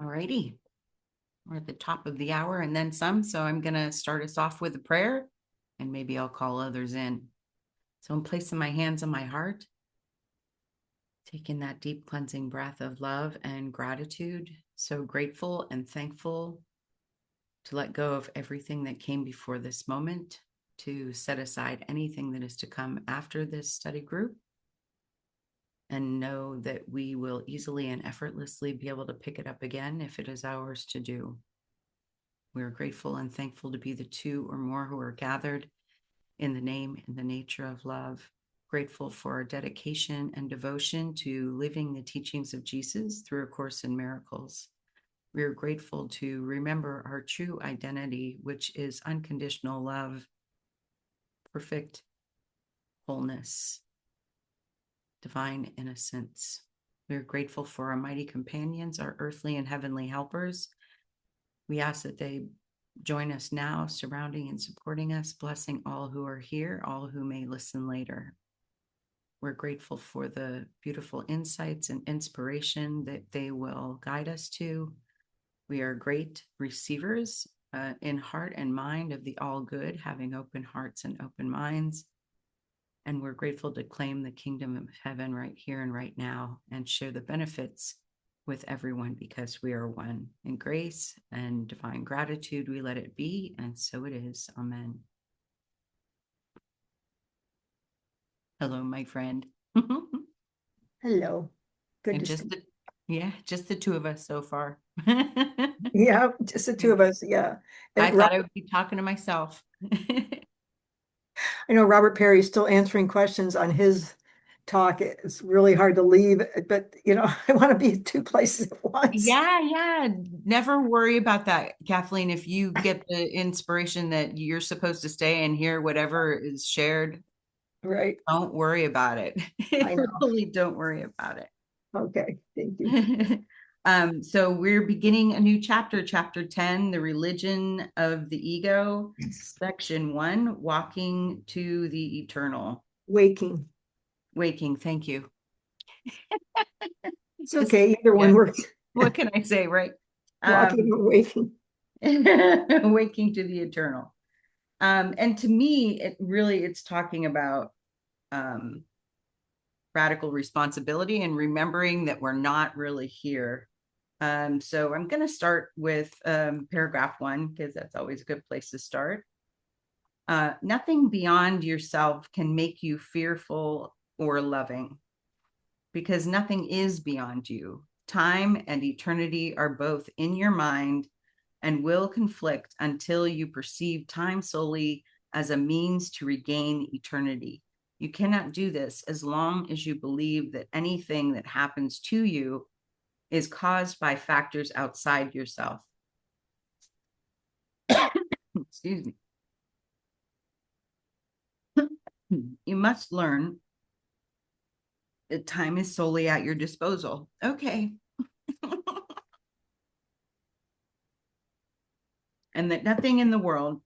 All righty. We're at the top of the hour and then some. So I'm going to start us off with a prayer and maybe I'll call others in. So I'm placing my hands on my heart, taking that deep cleansing breath of love and gratitude. So grateful and thankful to let go of everything that came before this moment, to set aside anything that is to come after this study group, and know that we will easily and effortlessly be able to pick it up again if it is ours to do. We are grateful and thankful to be the two or more who are gathered in the name and the nature of love. Grateful for our dedication and devotion to living the teachings of Jesus through A Course in Miracles. We are grateful to remember our true identity, which is unconditional love, perfect wholeness, divine innocence. We are grateful for our mighty companions, our earthly and heavenly helpers. We ask that they join us now, surrounding and supporting us, blessing all who are here, all who may listen later. We're grateful for the beautiful insights and inspiration that they will guide us to. We are great receivers in heart and mind of the all good, having open hearts and open minds. And we're grateful to claim the kingdom of heaven right here and right now and share the benefits with everyone because we are one. In grace and divine gratitude, we let it be, and so it is. Amen. Hello, my friend. Hello. Good And to just see just the two of us so far. you. Yeah, just the two of us. Yeah. I And thought I would be talking to myself. I know Robert Perry's still answering questions on his talk. It's really hard to leave, but I want to be at two places at once. Yeah. Never worry about that, Kathleen. If you get the inspiration that you're supposed to stay and hear whatever is shared, Right. don't worry about it. I know. Really don't worry about Okay. Thank you. it. So we're beginning a new chapter, chapter 10, The Religion of the Ego, section 1, Walking to the Eternal. Waking. Waking, thank you. It's Just, okay. Either one yeah, works. what can I say, right? Walking or waking. Waking to the eternal. And to me, it's talking about radical responsibility and remembering that we're not really here. So I'm going to start with paragraph 1 because that's always a good place to start. Nothing beyond yourself can make you fearful or loving because nothing is beyond you. Time and eternity are both in your mind and will conflict until you perceive time solely as a means to regain eternity. You cannot do this as long as you believe that anything that happens to you is caused by factors outside yourself. Excuse me. You must learn that time is solely at your disposal. Okay. And that nothing in the world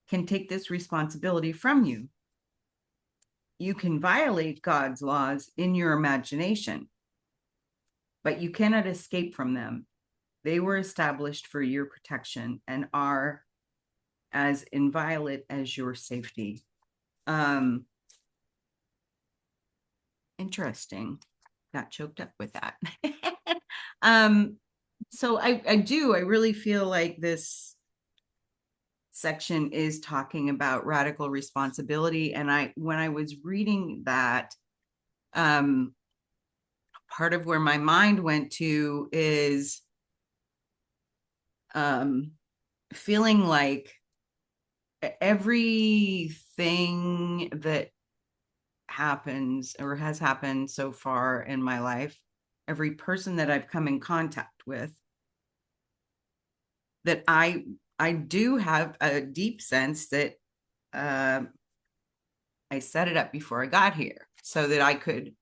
can take this responsibility from you. You can violate God's laws in your imagination, but you cannot escape from them. They were established for your protection and are as inviolate as your safety. Interesting. Got choked up with that. So I really feel like this section is talking about radical responsibility. And when I was reading that, part of where my mind went to is feeling like everything that happens or has happened so far in my life, every person that I've come in contact with, that I do have a deep sense that I set it up before I got here so that I could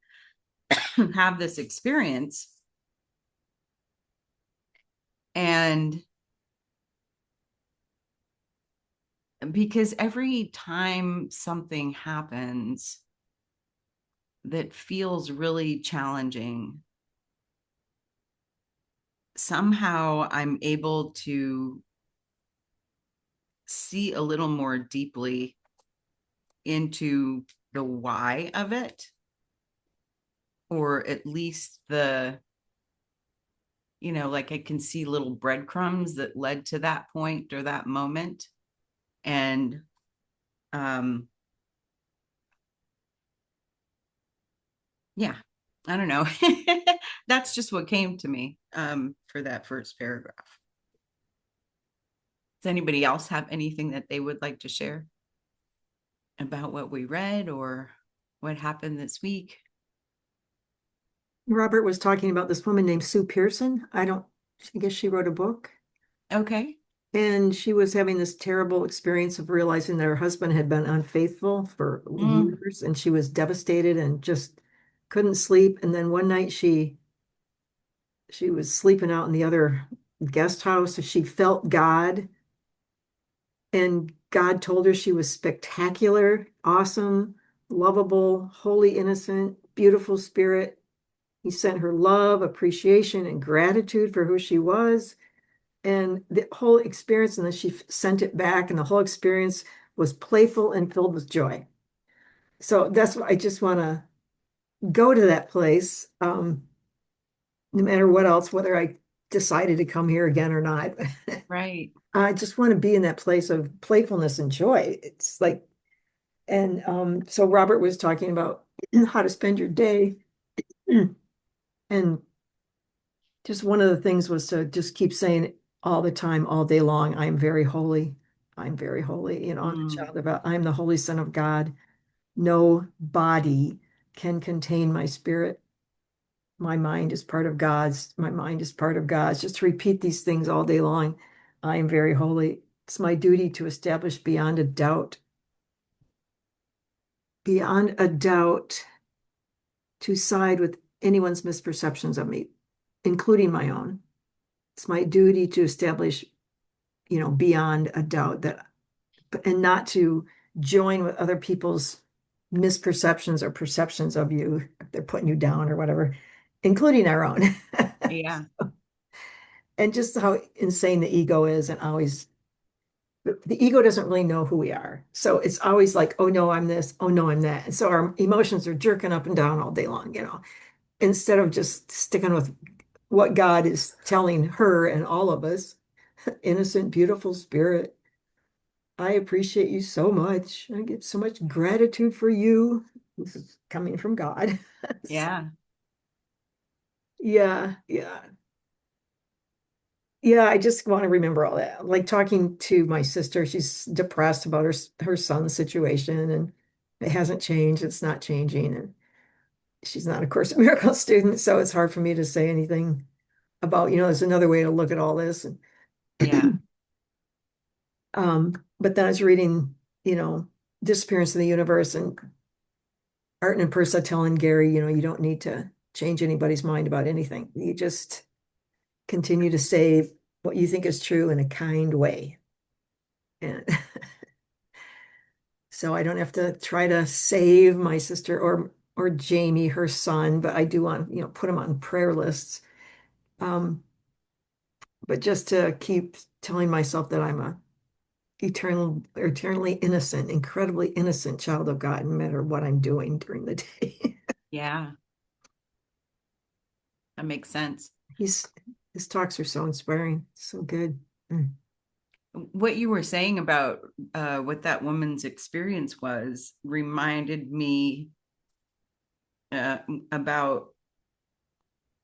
have this experience. And because every time something happens that feels really challenging, somehow I'm able to see a little more deeply into the why of it, or at least like I can see little breadcrumbs that led to that point or that moment. And um, yeah, I don't know. That's just what came to me for that first paragraph. Does anybody else have anything that they would like to share about what we read or what happened this week? Robert was talking about this woman named Sue Pearson. I guess she wrote a book. Okay. And she was having this terrible experience of realizing that her husband had been unfaithful for Mm, years, and she was devastated and just couldn't sleep. And then one night she was sleeping out in the other guest house, and she felt God, and God told her she was spectacular, awesome, lovable, holy, innocent, beautiful spirit. He sent her love, appreciation, and gratitude for who she was. And the whole experience, and then she sent it back, and the whole experience was playful and filled with joy. So that's what I just want to go to that place, no matter what else, whether I decided to come here again or not. right. I just want to be in that place of playfulness and joy. It's like, and so Robert was talking about how to spend your day. And just one of the things was to just keep saying all the time, all day long, I'm very holy. I'm very holy. I'm a Mm, child of God. I'm the Holy Son of God. No body can contain my spirit. My mind is part of God's. My mind is part of God's. Just to repeat these things all day long. I am very holy. It's my duty to establish beyond a doubt, to side with anyone's misperceptions of me, including my own. It's my duty to establish, beyond a doubt that, and not to join with other people's misperceptions or perceptions of you if they're putting you down or whatever, including our own. yeah. And just how insane the ego is, and always the ego doesn't really know who we are. So it's always like, oh no, I'm this, oh no, I'm that. And so our emotions are jerking up and down all day long, instead of just sticking with what God is telling her and all of us, innocent, beautiful spirit. I appreciate you so much. I get so much gratitude for you. This is coming from God. Yeah. Yeah, yeah. Yeah, I just want to remember all that. Like talking to my sister, she's depressed about her son's situation, and it hasn't changed. It's not changing. And she's not a Course in Miracles student, so it's hard for me to say anything about, there's another way to look at all this. And Yeah. but then I was reading, Disappearance in the Universe, and Art and Persa telling Gary, you don't need to change anybody's mind about anything. You just continue to say what you think is true in a kind way. And so I don't have to try to save my sister or Jamie, her son, but I do want, put them on prayer lists. Um, but just to keep telling myself that I'm a eternally innocent, incredibly innocent child of God, no matter what I'm doing during the day. Yeah. That makes sense. He's His talks are so inspiring, so good. Mm. What you were saying about what that woman's experience was reminded me uh, about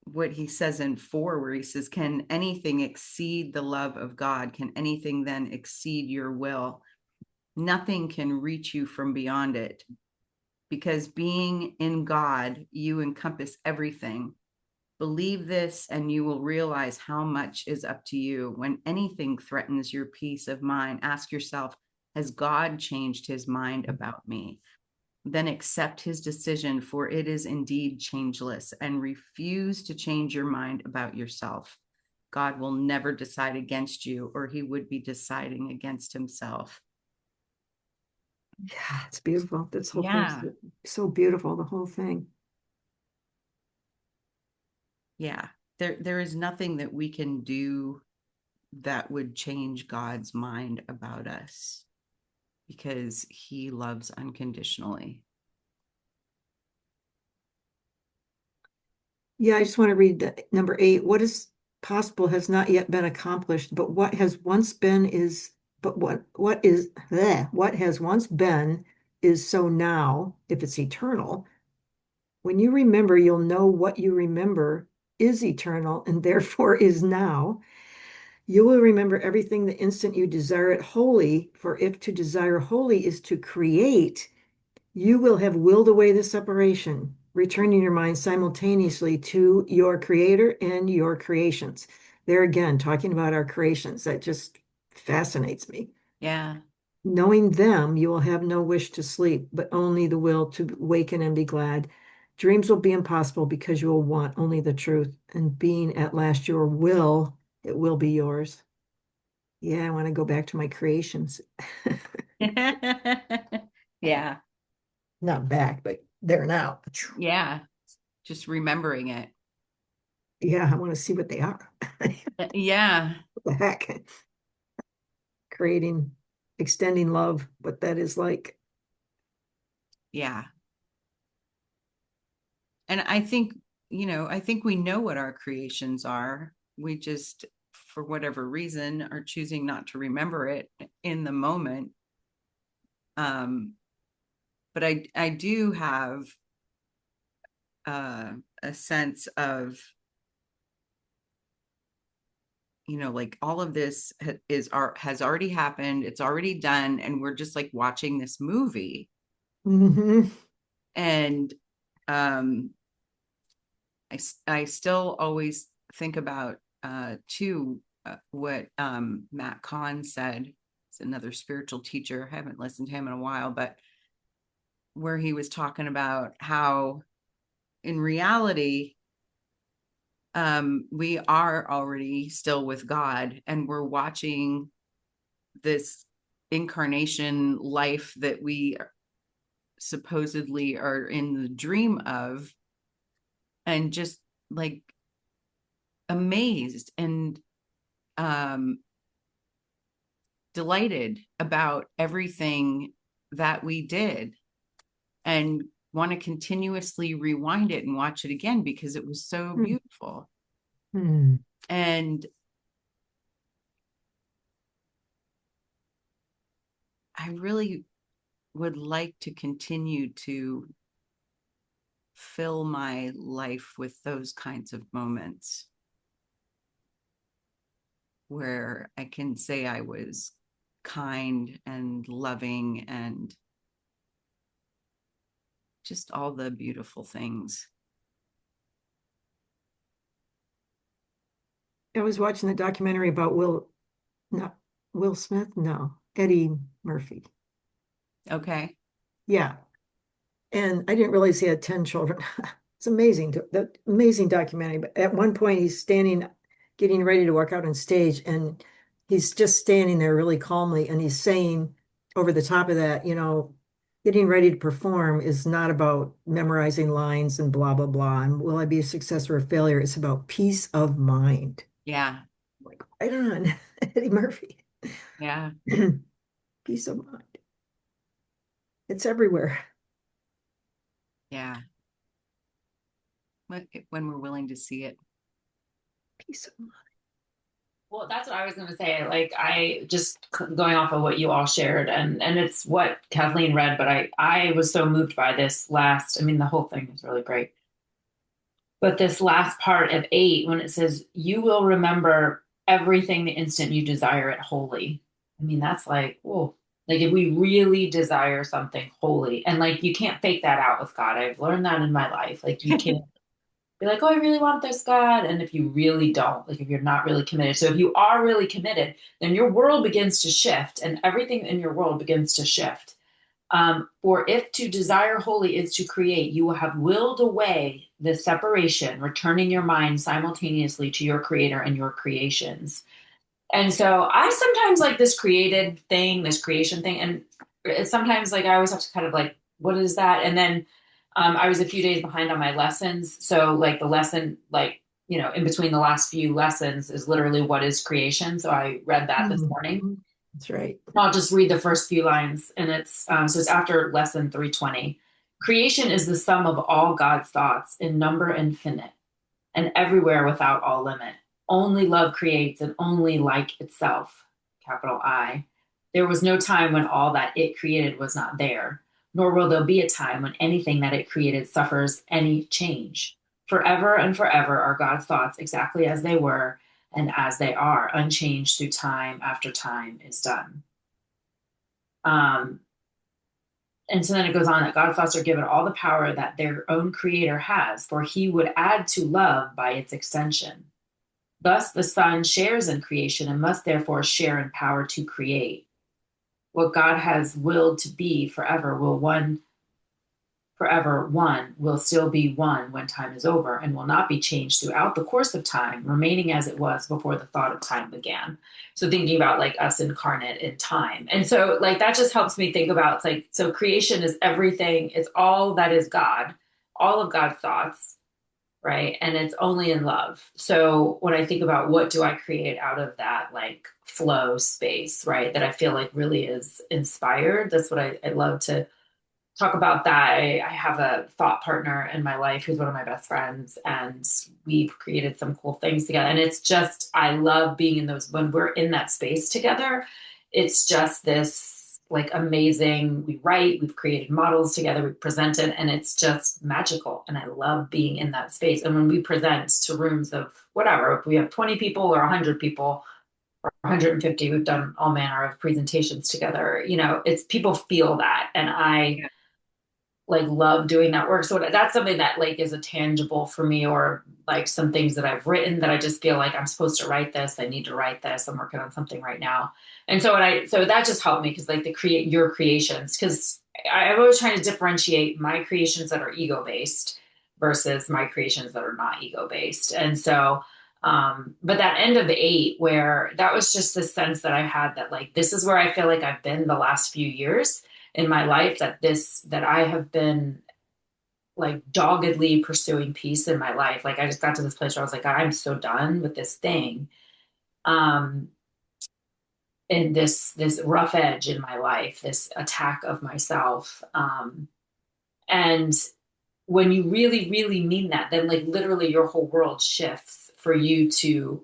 what he says in 4, where he says, can anything exceed the love of God? Can anything then exceed your will? Nothing can reach you from beyond it, because being in God, you encompass everything. Believe this, and you will realize how much is up to you. When anything threatens your peace of mind, ask yourself, has God changed his mind about me? Then accept his decision, for it is indeed changeless, and refuse to change your mind about yourself. God will never decide against you, or he would be deciding against himself. Yeah, it's beautiful. This whole thing's Yeah. so beautiful, the whole thing. Yeah. there is nothing that we can do that would change God's mind about us because he loves unconditionally. Yeah, I just want to read number 8. What is possible has not yet been accomplished, but what has once been is, but what is bleh, what has once been is so now, if it's eternal. When you remember, you'll know what you remember is eternal and therefore is now. You will remember everything the instant you desire it wholly, for if to desire wholly is to create, you will have willed away the separation, returning your mind simultaneously to your creator and your creations. There again, talking about our creations, that just fascinates me. Yeah. Knowing them, you will have no wish to sleep, but only the will to waken and be glad. Dreams will be impossible because you will want only the truth, and being at last your will, it will be yours. Yeah, I want to go back to my creations. Yeah. Not back, but there now. Yeah. Just remembering it. Yeah, I want to see what they are. Yeah. What the heck? Creating, extending love, what that is like. Yeah. And I think, I think we know what our creations are. We just, for whatever reason, are choosing not to remember it in the moment. Um, but I do have a sense of, like all of this has already happened. It's already done, and we're just like watching this movie. Hmm. And um, I still always think about too what Matt Kahn said. It's another spiritual teacher. I haven't listened to him in a while, but where he was talking about how in reality we are already still with God, and we're watching this incarnation life that we supposedly are in the dream of, and just like amazed and um, delighted about everything that we did, and want to continuously rewind it and watch it again because it was so beautiful. Hmm. And I really would like to continue to fill my life with those kinds of moments where I can say I was kind and loving and just all the beautiful things. I was watching the documentary about not Will Smith, no, Eddie Murphy. Okay. Yeah. And I didn't realize he had 10 children. It's amazing, that amazing documentary. But at one point, he's standing, getting ready to walk out on stage, and he's just standing there really calmly. And he's saying over the top of that, getting ready to perform is not about memorizing lines and blah, blah, blah. And will I be a success or a failure? It's about peace of mind. Yeah. Like, right on, Eddie Murphy. Yeah. Peace of mind. It's everywhere. Yeah. When we're willing to see it. Peace of mind. Well, that's what I was going to say. Like, I just going off of what you all shared, and it's what Kathleen read, but I was so moved by this last. I mean, the whole thing was really great, but this last part of 8, when it says, "You will remember everything the instant you desire it wholly." I mean, that's like, whoa. Like, if we really desire something wholly, and like, you can't fake that out with God. I've learned that in my life. Like, you can't be like, oh, I really want this, God. And if you really don't, like if you're not really committed. So if you are really committed, then your world begins to shift and everything in your world begins to shift. For if to desire wholly is to create, you will have willed away the separation, returning your mind simultaneously to your creator and your creations. And so I sometimes like this created thing, this creation thing. And it's sometimes like I always have to kind of like, what is that? And then I was a few days behind on my lessons. So like the lesson, like in between the last few lessons is literally what is creation. So I read that this morning. Mhm. That's right. I'll just read the first few lines, and so it's after lesson 320. Creation is the sum of all God's thoughts in number infinite and everywhere without all limit. Only love creates and only like itself, capital I. There was no time when all that it created was not there, nor will there be a time when anything that it created suffers any change. Forever and forever are God's thoughts exactly as they were and as they are, unchanged through time after time is done. Um, and so then it goes on that God's thoughts are given all the power that their own creator has, for he would add to love by its extension. Thus, the Son shares in creation and must therefore share in power to create. What God has willed to be forever one will still be one when time is over and will not be changed throughout the course of time, remaining as it was before the thought of time began. So thinking about like us incarnate in time. And so like that just helps me think about like, so creation is everything, it's all that is God, all of God's thoughts, right? And it's only in love. So when I think about what do I create out of that like flow space, right? That I feel like really is inspired. That's what I love to talk about that. I have a thought partner in my life who's one of my best friends, and we've created some cool things together. And it's just, I love being in those, when we're in that space together, it's just this like amazing, we write, we've created models together, we've presented, and it's just magical. And I love being in that space. And when we present to rooms of whatever, if we have 20 people or 100 people, or 150, we've done all manner of presentations together, it's people feel that. And I like love doing that work. So that's something that like is a tangible for me, or like some things that I've written that I just feel like I'm supposed to write this. I need to write this. I'm working on something right now. And so that just helped me because like the create your creations, because I'm always trying to differentiate my creations that are ego based versus my creations that are not ego based. And so but that end of the 8, where that was just the sense that I had that like this is where I feel like I've been the last few years in my life, that I have been like doggedly pursuing peace in my life. Like I just got to this place where I was like, I'm so done with this thing. Um, and this rough edge in my life, this attack of myself. And when you really, really mean that, then like literally your whole world shifts for you to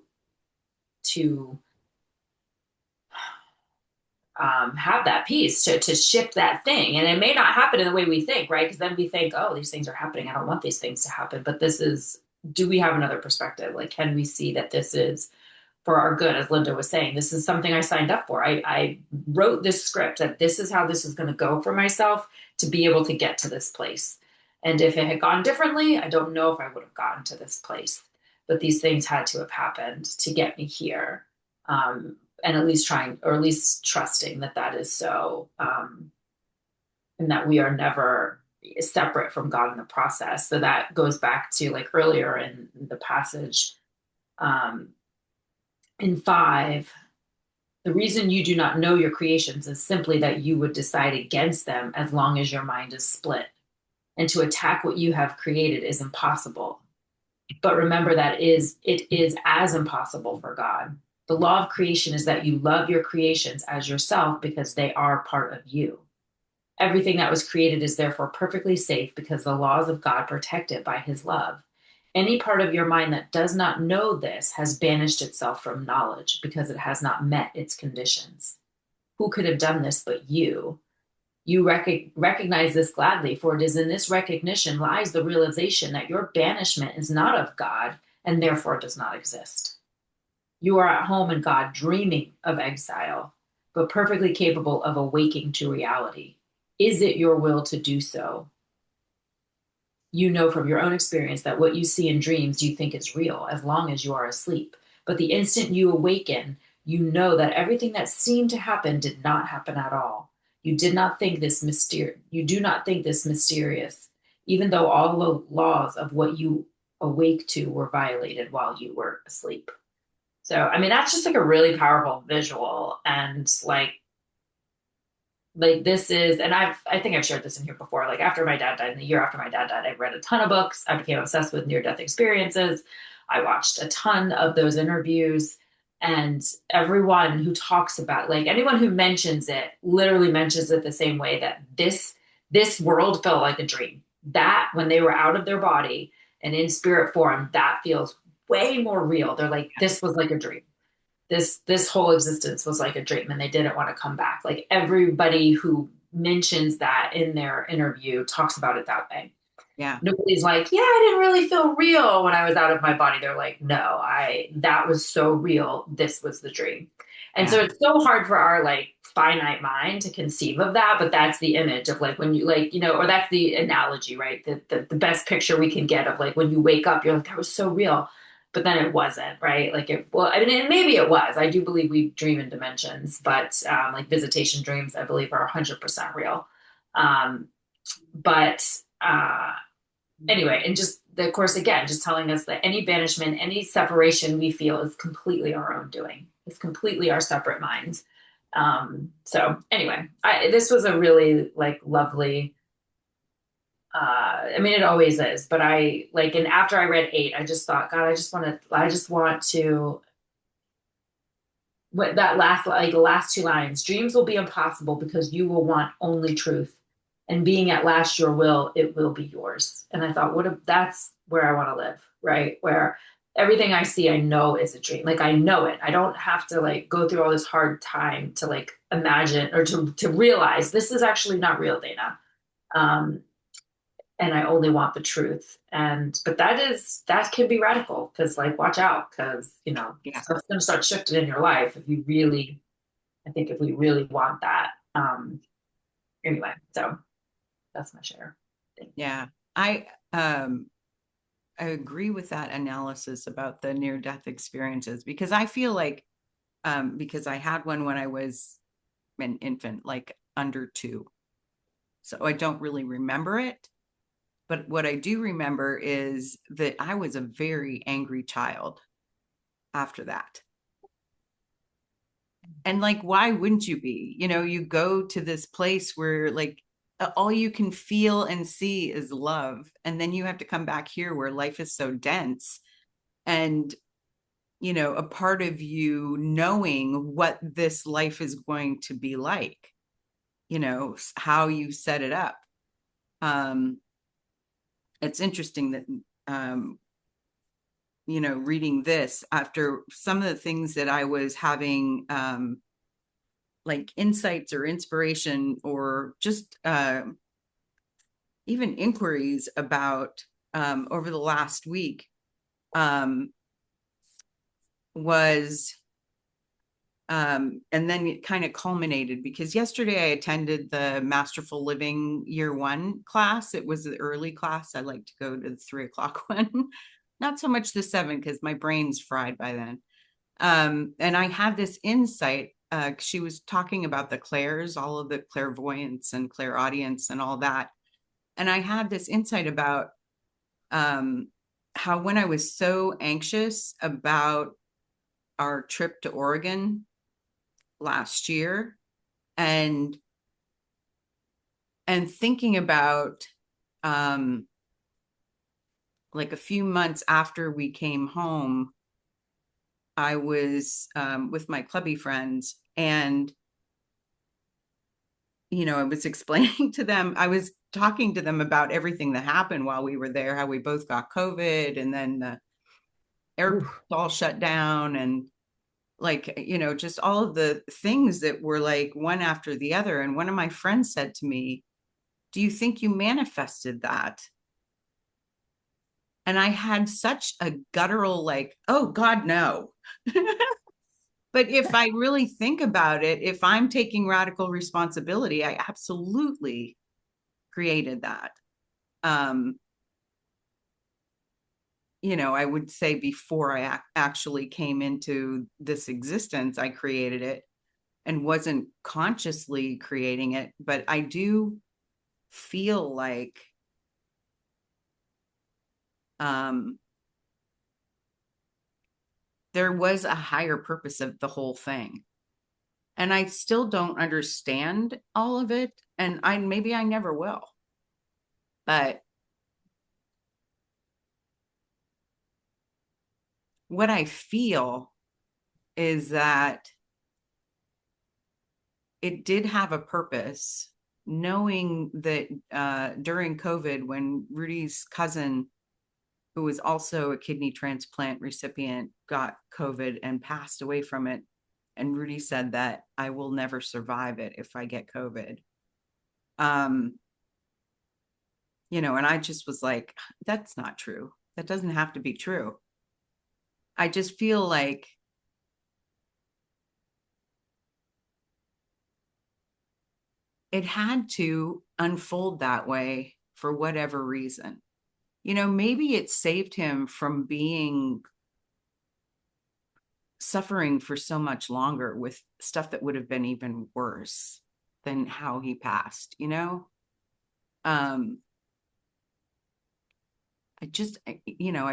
have that peace to shift that thing. And it may not happen in the way we think, right? Because then we think, oh, these things are happening. I don't want these things to happen. But do we have another perspective? Like, can we see that this is for our good? As Linda was saying, this is something I signed up for. I wrote this script that this is how this is going to go for myself to be able to get to this place. And if it had gone differently, I don't know if I would have gotten to this place. But these things had to have happened to get me here. And at least trying, or at least trusting that that is so, and that we are never separate from God in the process. So that goes back to like earlier in the passage, um, in 5, the reason you do not know your creations is simply that you would decide against them as long as your mind is split. And to attack what you have created is impossible. But remember that it is as impossible for God. The law of creation is that you love your creations as yourself because they are part of you. Everything that was created is therefore perfectly safe because the laws of God protect it by his love. Any part of your mind that does not know this has banished itself from knowledge because it has not met its conditions. Who could have done this but you? You recognize this gladly, for it is in this recognition lies the realization that your banishment is not of God and therefore does not exist. You are at home in God, dreaming of exile, but perfectly capable of awaking to reality. Is it your will to do so? You know from your own experience that what you see in dreams you think is real as long as you are asleep. But the instant you awaken, you know that everything that seemed to happen did not happen at all. You did not think this you do not think this mysterious, even though all the laws of what you awake to were violated while you were asleep. So, I mean, that's just like a really powerful visual. And like, like this is, and I think I've shared this in here before. Like after my dad died, in the year after my dad died, I read a ton of books. I became obsessed with near-death experiences. I watched a ton of those interviews, and everyone who talks about, like anyone who mentions it, literally mentions it the same way, that this world felt like a dream. That when they were out of their body and in spirit form, that feels way more real. They're like, this was like a dream. This whole existence was like a dream, and they didn't want to come back. Like everybody who mentions that in their interview talks about it that way. Yeah. Nobody's like, yeah, I didn't really feel real when I was out of my body. They're like, no, I that was so real. This was the dream. And Yeah. so it's so hard for our like finite mind to conceive of that, but that's the image of like when you like, or that's the analogy, right? The best picture we can get of like when you wake up, you're like, that was so real. But then it wasn't, right? Like well, I mean, maybe it was. I do believe we dream in dimensions, but like visitation dreams, I believe are 100% real. Um, but anyway, and just the course again, just telling us that any banishment, any separation we feel is completely our own doing. It's completely our separate minds. So anyway, this was a really like lovely. I mean, it always is, but I like, and after I read 8, I just thought, God, I just want to what that last like the last 2 lines, dreams will be impossible because you will want only truth, and being at last your will, it will be yours. And I thought, what if that's where I want to live, right? Where everything I see I know is a dream. Like I know it. I don't have to like go through all this hard time to like imagine or to realize this is actually not real, Dana. um and I only want the truth. But that can be radical, because like watch out, because Yeah. stuff's gonna start shifting in your life if you really, I think if we really want that. Anyway, so that's my share. Yeah. I agree with that analysis about the near death experiences, because I feel like because I had one when I was an infant, like under 2. So I don't really remember it. But what I do remember is that I was a very angry child after that. And like, why wouldn't you be? You go to this place where like all you can feel and see is love. And then you have to come back here where life is so dense. And, a part of you knowing what this life is going to be like, how you set it up. Um, it's interesting that, reading this after some of the things that I was having, like insights or inspiration or just even inquiries about over the last week, um, was and then it kind of culminated because yesterday I attended the Masterful Living Year 1 class. It was the early class. I like to go to the 3 o'clock one, not so much the 7 because my brain's fried by then. And I had this insight. She was talking about the clairs, all of the clairvoyance and clairaudience and all that. And I had this insight about how when I was so anxious about our trip to Oregon last year, and thinking about like a few months after we came home, I was with my clubby friends, and I was explaining to them, I was talking to them about everything that happened while we were there, how we both got COVID, and then the airports Oof. all shut down, and like, just all of the things that were like one after the other. And one of my friends said to me, do you think you manifested that? And I had such a guttural, like, oh God, no. But if I really think about it, if I'm taking radical responsibility, I absolutely created that. Um, I would say before I actually came into this existence, I created it and wasn't consciously creating it. But I do feel like um, there was a higher purpose of the whole thing. And I still don't understand all of it. And maybe I never will. But what I feel is that it did have a purpose, knowing that during COVID, when Rudy's cousin, who was also a kidney transplant recipient, got COVID and passed away from it. And Rudy said that I will never survive it if I get COVID. And I just was like, that's not true. That doesn't have to be true. I just feel like it had to unfold that way for whatever reason. Maybe it saved him from being suffering for so much longer with stuff that would have been even worse than how he passed. I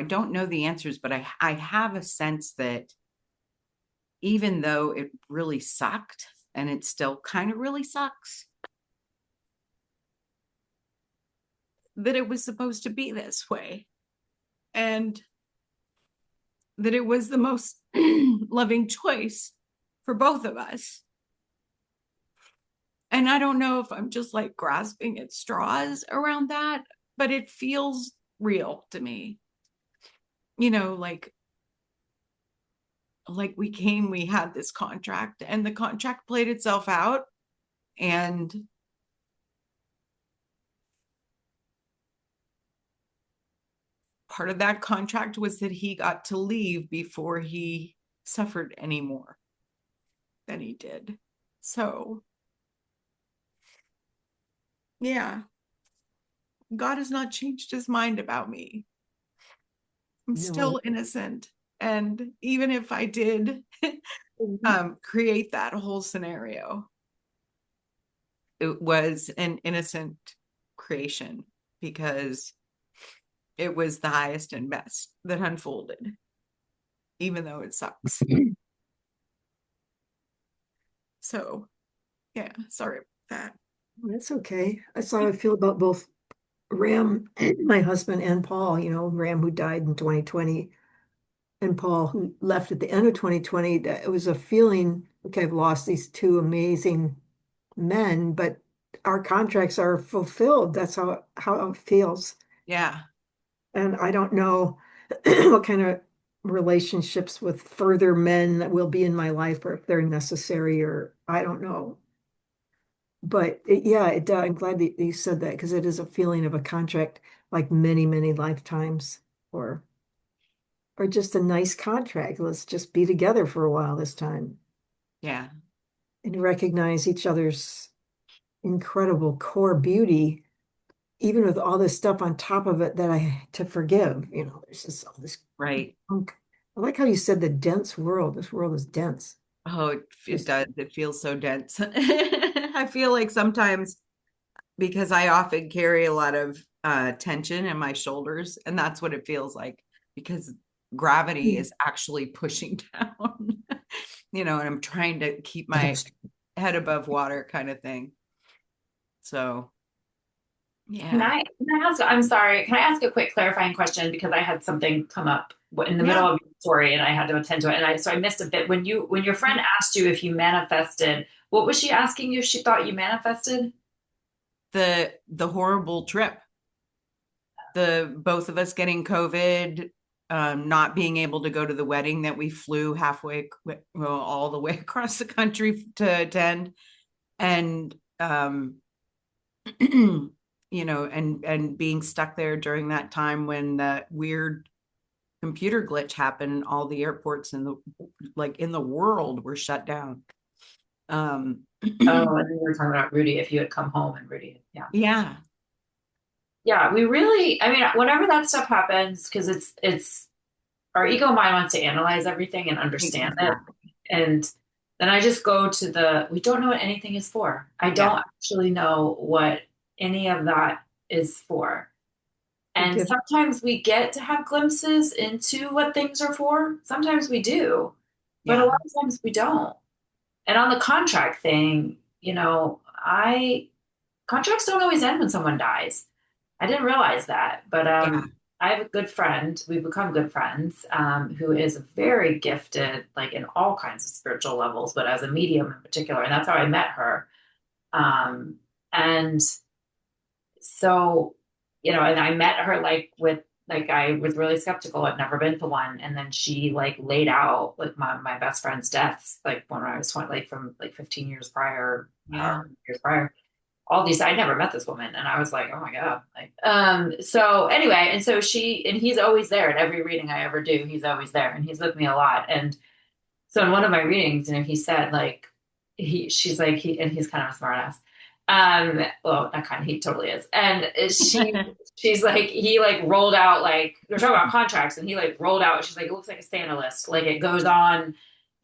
don't know the answers, but I have a sense that even though it really sucked, and it still kind of really sucks, that it was supposed to be this way, and that it was the most loving choice for both of us. And I don't know if I'm just like grasping at straws around that, but it feels real to me. Like we had this contract, and the contract played itself out, and part of that contract was that he got to leave before he suffered any more than he did. So, yeah, God has not changed his mind about me. I'm No. still innocent. And even if I did create that whole scenario, it was an innocent creation because it was the highest and best that unfolded, even though it sucks. So, yeah, sorry about that. That's okay. That's how I feel about both Ram, my husband, and Paul. Ram, who died in 2020, and Paul, who left at the end of 2020. That it was a feeling, okay, I've lost these two amazing men, but our contracts are fulfilled. That's how it feels. Yeah. And I don't know what kind of relationships with further men that will be in my life, or if they're necessary, or I don't know. But I'm glad that you said that, because it is a feeling of a contract, like many, many lifetimes, or just a nice contract. Let's just be together for a while this time Yeah. and recognize each other's incredible core beauty, even with all this stuff on top of it that I to forgive. There's just all this Right. junk. I like how you said the dense world. This world is dense. Oh, it Just does. It feels so dense. I feel like sometimes, because I often carry a lot of tension in my shoulders, and that's what it feels like, because gravity is actually pushing down, and I'm trying to keep my head above water kind of thing. So, yeah. I'm sorry, can I ask a quick clarifying question? Because I had something come up in the middle Yeah. of your story and I had to attend to it. And so I missed a bit. When your friend asked you if you manifested, what was she asking you? She thought you manifested? The horrible trip, the both of us getting COVID, not being able to go to the wedding that we flew all the way across the country to attend, and and being stuck there during that time when that weird computer glitch happened. All the airports in the world were shut down. Oh, and we were talking about Rudy, if you had come home and Rudy, yeah. Yeah. Yeah, we really, I mean, whenever that stuff happens, because it's our ego mind wants to analyze everything and understand it. Exactly. And then I just go to we don't know what anything is for. I don't actually know what any of that is for. And sometimes we get to have glimpses into what things are for. Sometimes we do, but a lot of times we don't. And on the contract thing, I contracts don't always end when someone dies. I didn't realize that, but Yeah. I have a good friend. We've become good friends, who is very gifted, like in all kinds of spiritual levels, but as a medium in particular. And that's how I met her. And so, and I met her like I was really skeptical. I'd never been to one. And then she like laid out like my best friend's deaths, like when I was 20, like from like 15 years prior, Yeah. however many years prior, all these, I'd never met this woman. And I was like, oh my God. So anyway, and so and he's always there at every reading I ever do. He's always there and he's with me a lot. And so in one of my readings, he said like she's like and he's kind of a smart ass. Well, not kind of, he totally is. And she's like, he like rolled out like they're talking about contracts, and he like rolled out. She's like, it looks like a Santa list. Like it goes on.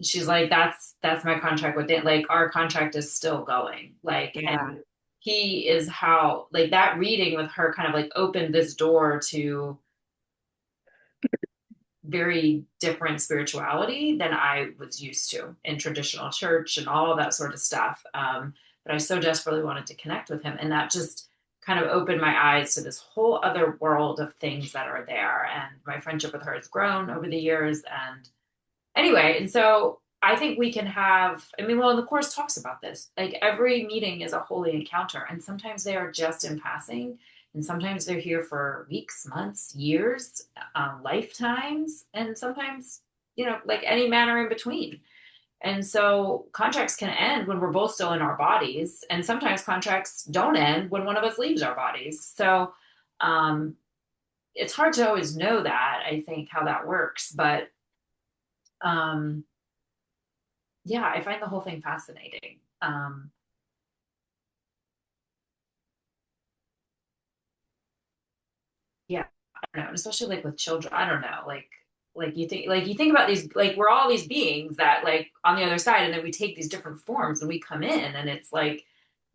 She's like, that's my contract with it. Like our contract is still going. Like, and Yeah. he is how like that reading with her kind of like opened this door to very different spirituality than I was used to in traditional church and all of that sort of stuff. But I so desperately wanted to connect with him. And that just kind of opened my eyes to this whole other world of things that are there. And my friendship with her has grown over the years. And anyway, and so I think we can have, I mean, well, and the course talks about this. Like every meeting is a holy encounter, and sometimes they are just in passing, and sometimes they're here for weeks, months, years, lifetimes, and sometimes, like any manner in between. And so contracts can end when we're both still in our bodies, and sometimes contracts don't end when one of us leaves our bodies. So um, it's hard to always know that, I think, how that works, but um, yeah, I find the whole thing fascinating. Yeah, I don't know, especially like with children. I don't know, like you think about these, like we're all these beings that like on the other side, and then we take these different forms and we come in, and it's like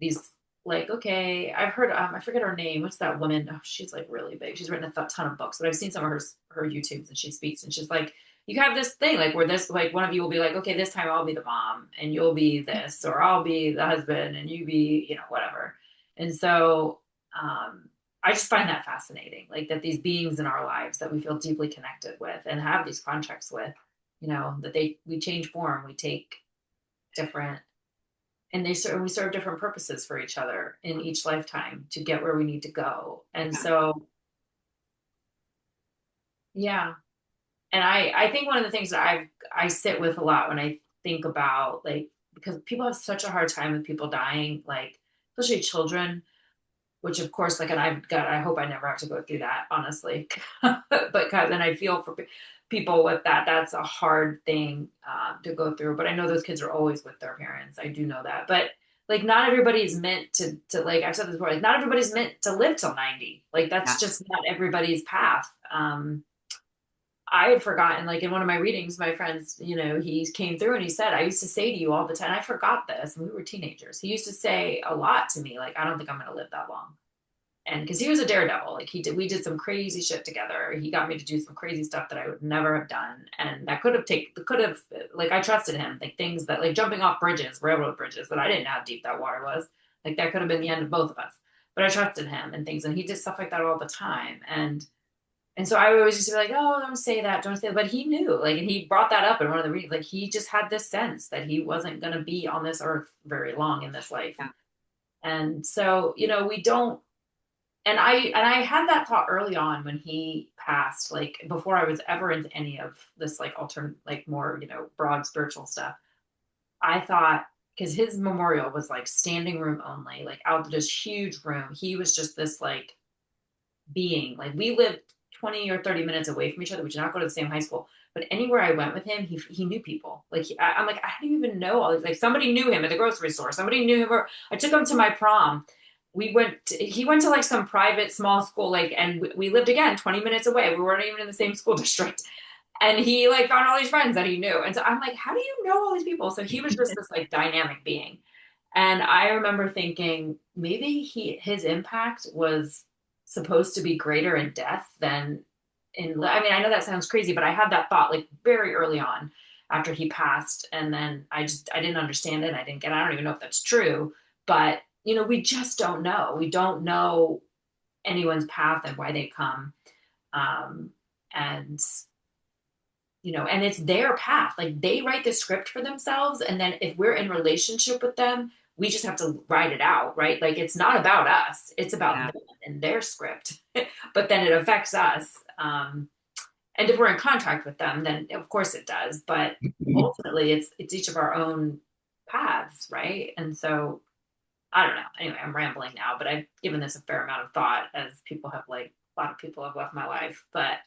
these like okay, I've heard I forget her name. What's that woman? Oh, she's like really big. She's written a ton of books, but I've seen some of her YouTubes, and she speaks, and she's like. You have this thing like where this like one of you will be like, okay, this time I'll be the mom and you'll be this, or I'll be the husband and you be, whatever. And so I just find that fascinating, like that these beings in our lives that we feel deeply connected with and have these contracts with, that we change form, we take different, and we serve different purposes for each other in each lifetime to get where we need to go. And Yeah. so, yeah, and I think one of the things that I sit with a lot when I think about like because people have such a hard time with people dying, like especially children, which of course like and I hope I never have to go through that honestly because and I feel for people with that's a hard thing to go through, but I know those kids are always with their parents. I do know that, but like not everybody's meant to like I've said this before, like not everybody's meant to live till 90. Like that's Yeah. just not everybody's path. I had forgotten, like in one of my readings, my friends, he came through and he said, I used to say to you all the time, I forgot this, and we were teenagers. He used to say a lot to me, like, I don't think I'm going to live that long. And because he was a daredevil, like we did some crazy shit together. He got me to do some crazy stuff that I would never have done. And that could have, like, I trusted him, like things that, like jumping off bridges, railroad bridges, that I didn't know how deep that water was. Like, that could have been the end of both of us. But I trusted him and things. And he did stuff like that all the time. And so I always used to be like, oh, don't say that, don't say that. But he knew, like, and he brought that up in one of the readings. Like, he just had this sense that he wasn't going to be on this earth very long in this life. Yeah. And so, we don't, and I had that thought early on when he passed, like before I was ever into any of this, like, alternate, like more, broad spiritual stuff. I thought, because his memorial was like standing room only, like out of this huge room. He was just this like being. Like we lived 20 or 30 minutes away from each other. We did not go to the same high school. But anywhere I went with him, he knew people. Like I'm like, I didn't even know all these. Like somebody knew him at the grocery store. Somebody knew him. Or I took him to my prom. He went to like some private small school, like, and we lived again 20 minutes away. We weren't even in the same school district. And he like found all these friends that he knew. And so I'm like, how do you know all these people? So he was just this like dynamic being. And I remember thinking maybe his impact was supposed to be greater in death than I mean, I know that sounds crazy, but I had that thought like very early on. after he passed. And then I didn't understand it. And I don't even know if that's true, but we just don't know. We don't know anyone's path and why they come. Um, and and it's their path. Like they write the script for themselves. And then if we're in relationship with them, we just have to write it out, right? Like it's not about us, it's about Yeah. them and their script. But then it affects us. And if we're in contract with them, then of course it does. But ultimately it's each of our own paths, right? And so I don't know. Anyway, I'm rambling now, but I've given this a fair amount of thought as people have a lot of people have left my life. But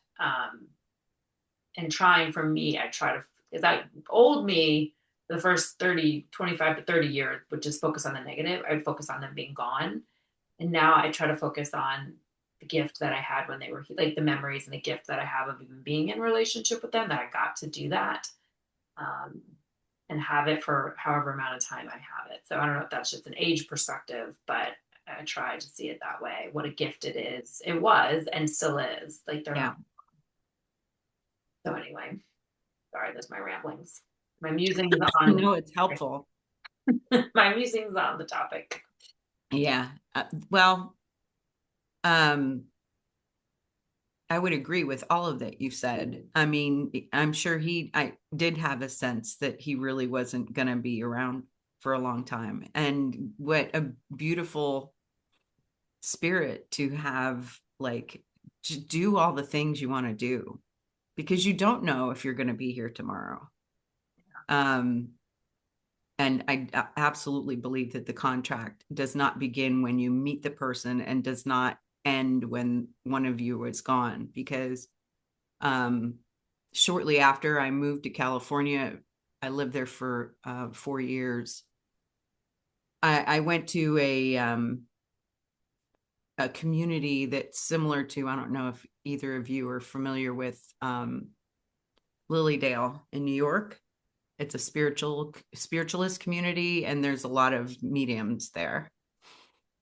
and trying for me, I try to, is that old me, the first 25 to 30 years would just focus on the negative. I would focus on them being gone. And now I try to focus on the gift that I had when they were like the memories and the gift that I have of even being in relationship with them, that I got to do that. Um, and have it for however amount of time I have it. So I don't know if that's just an age perspective, but I try to see it that way. What a gift it is. It was and still is. Like they're Yeah. not. So anyway, sorry, that's my ramblings. My musings on No, it's helpful. my musings on the topic. Yeah. Well, um, I would agree with all of that you said. I mean, I'm sure I did have a sense that he really wasn't going to be around for a long time. And what a beautiful spirit to have, like, to do all the things you want to do, because you don't know if you're going to be here tomorrow. Um, and I absolutely believe that the contract does not begin when you meet the person and does not end when one of you is gone, because shortly after I moved to California, I lived there for 4 years. I went to a community that's similar to, I don't know if either of you are familiar with Lilydale in New York. It's a spiritualist community, and there's a lot of mediums there.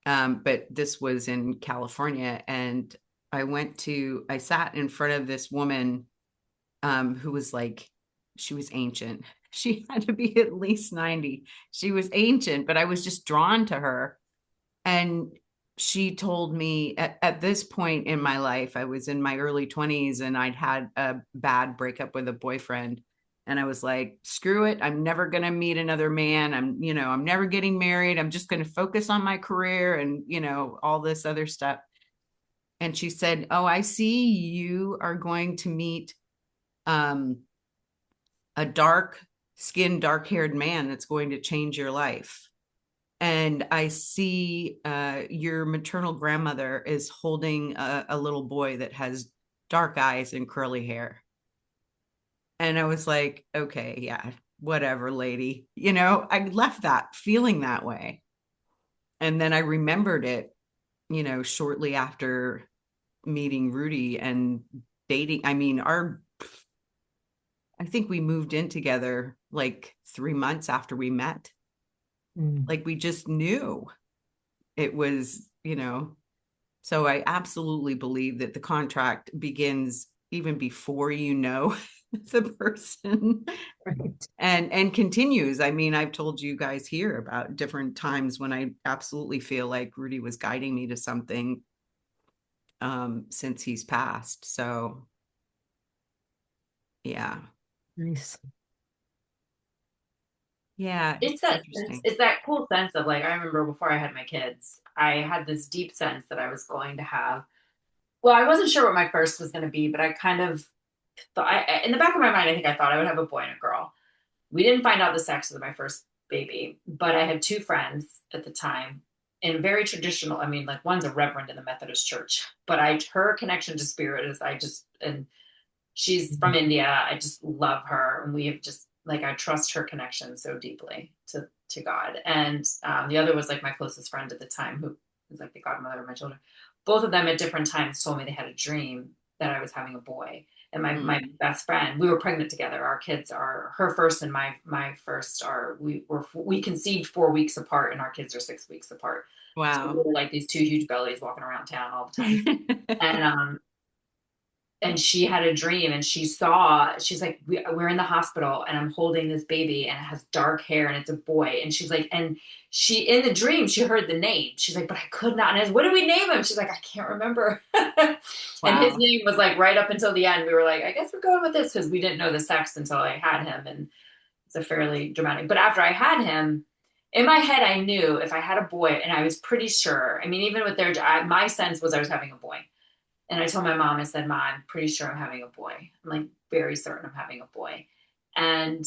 But this was in California, and I sat in front of this woman who was like, she was ancient. She had to be at least 90. She was ancient, but I was just drawn to her. And she told me at this point in my life, I was in my early 20s and I'd had a bad breakup with a boyfriend. And I was like, screw it. I'm never going to meet another man. I'm never getting married. I'm just going to focus on my career and, all this other stuff. And she said, oh, I see you are going to meet um, a dark haired man that's going to change your life. And I see your maternal grandmother is holding a little boy that has dark eyes and curly hair. And I was like, okay, yeah, whatever, lady. I left that feeling that way. And then I remembered it, shortly after meeting Rudy and dating. I mean, I think we moved in together like 3 months after we met. Like we just knew it was, so I absolutely believe that the contract begins even before the person. Right. And continues. I mean, I've told you guys here about different times when I absolutely feel like Rudy was guiding me to something since he's passed. So yeah. Nice. Yeah, It's it's that interesting. it's that cool sense of like I remember before I had my kids, I had this deep sense that I was going to have. Well, I wasn't sure what my first was going to be, but I kind of thought, in the back of my mind, I think I thought I would have a boy and a girl. We didn't find out the sex of my first baby, but I had two friends at the time and very traditional. I mean, like one's a reverend in the Methodist church, but her connection to spirit is and she's from India. I just love her. And we have just like, I trust her connection so deeply to God. And the other was like my closest friend at the time, who was like the godmother of my children. Both of them at different times told me they had a dream that I was having a boy. And my best friend, we were pregnant together. Our kids are her first and my first we conceived 4 weeks apart, and our kids are 6 weeks apart. So we Wow. were like these two huge bellies walking around town all the time. And and she had a dream and she's like, we're in the hospital and I'm holding this baby and it has dark hair and it's a boy. And she's like, and she, in the dream, she heard the name. She's like, but I could not. And I was, what do we name him? She's like, I can't remember. And his Wow. name was like right up until the end. We were like, I guess we're going with this because we didn't know the sex until I had him. And it's a fairly dramatic, but after I had him, in my head, I knew if I had a boy, and I was pretty sure. I mean, even with my sense was I was having a boy. And I told my mom, I said, "Mom, I'm pretty sure I'm having a boy. I'm like very certain I'm having a boy." And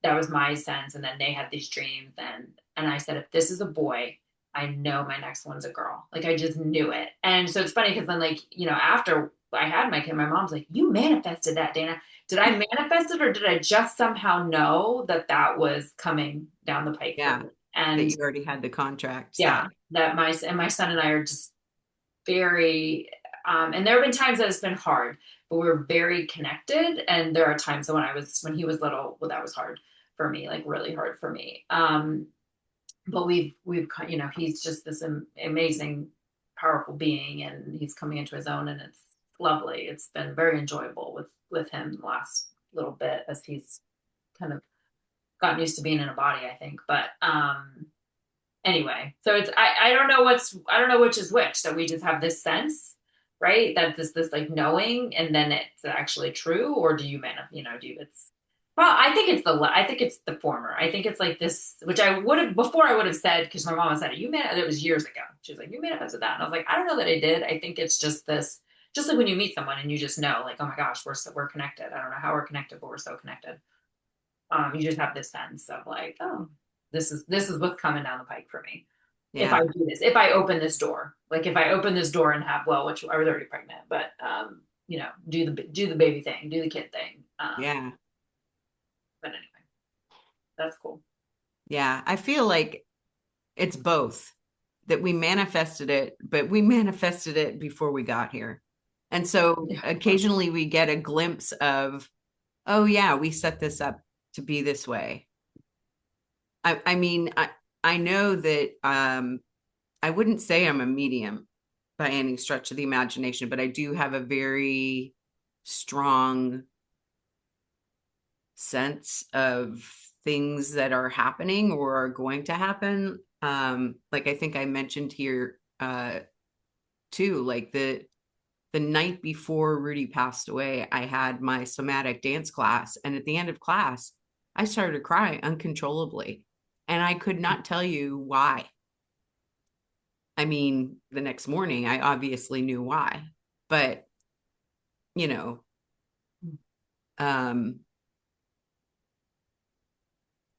that was my sense. And then they had these dreams. And I said, if this is a boy, I know my next one's a girl. Like I just knew it. And so it's funny because then, like, after I had my kid, my mom's like, you manifested that, Dana. Did I manifest it or did I just somehow know that that was coming down the pike for Yeah. me? That And you already had the contract yeah, set. that my son and I are just very and there have been times that it's been hard, but we're very connected. And there are times when he was little, well, that was hard for me, like really hard for me. But we've he's just this amazing, powerful being, and he's coming into his own, and it's lovely. It's been very enjoyable with him the last little bit as he's kind of gotten used to being in a body, I think. But anyway, so it's I don't know which is which, that we just have this sense, right, that this like knowing and then it's actually true, or do you do you, it's well, I think it's the former. I think it's like this, which I would have before I would have said, because my mom said it, it was years ago, she was like, you manifested that, and I was like, I don't know that I did. I think it's just this, just like when you meet someone and you just know, like, oh my gosh, we're connected. I don't know how we're connected, but we're so connected. You just have this sense of like, oh, this is what's coming down the pike for me. If I Yeah. do this, if I open this door, like if I open this door and have, well, which I was already pregnant, but do the baby thing, do the kid thing. Yeah. But anyway, that's cool. Yeah. I feel like it's both that we manifested it, but we manifested it before we got here. And so Yeah. occasionally we get a glimpse of, oh, yeah, we set this up to be this way. I mean, I know that I wouldn't say I'm a medium by any stretch of the imagination, but I do have a very strong sense of things that are happening or are going to happen. Like I think I mentioned here too, like the night before Rudy passed away, I had my somatic dance class, and at the end of class, I started to cry uncontrollably, and I could not tell you why. I mean, the next morning, I obviously knew why, but you know, um,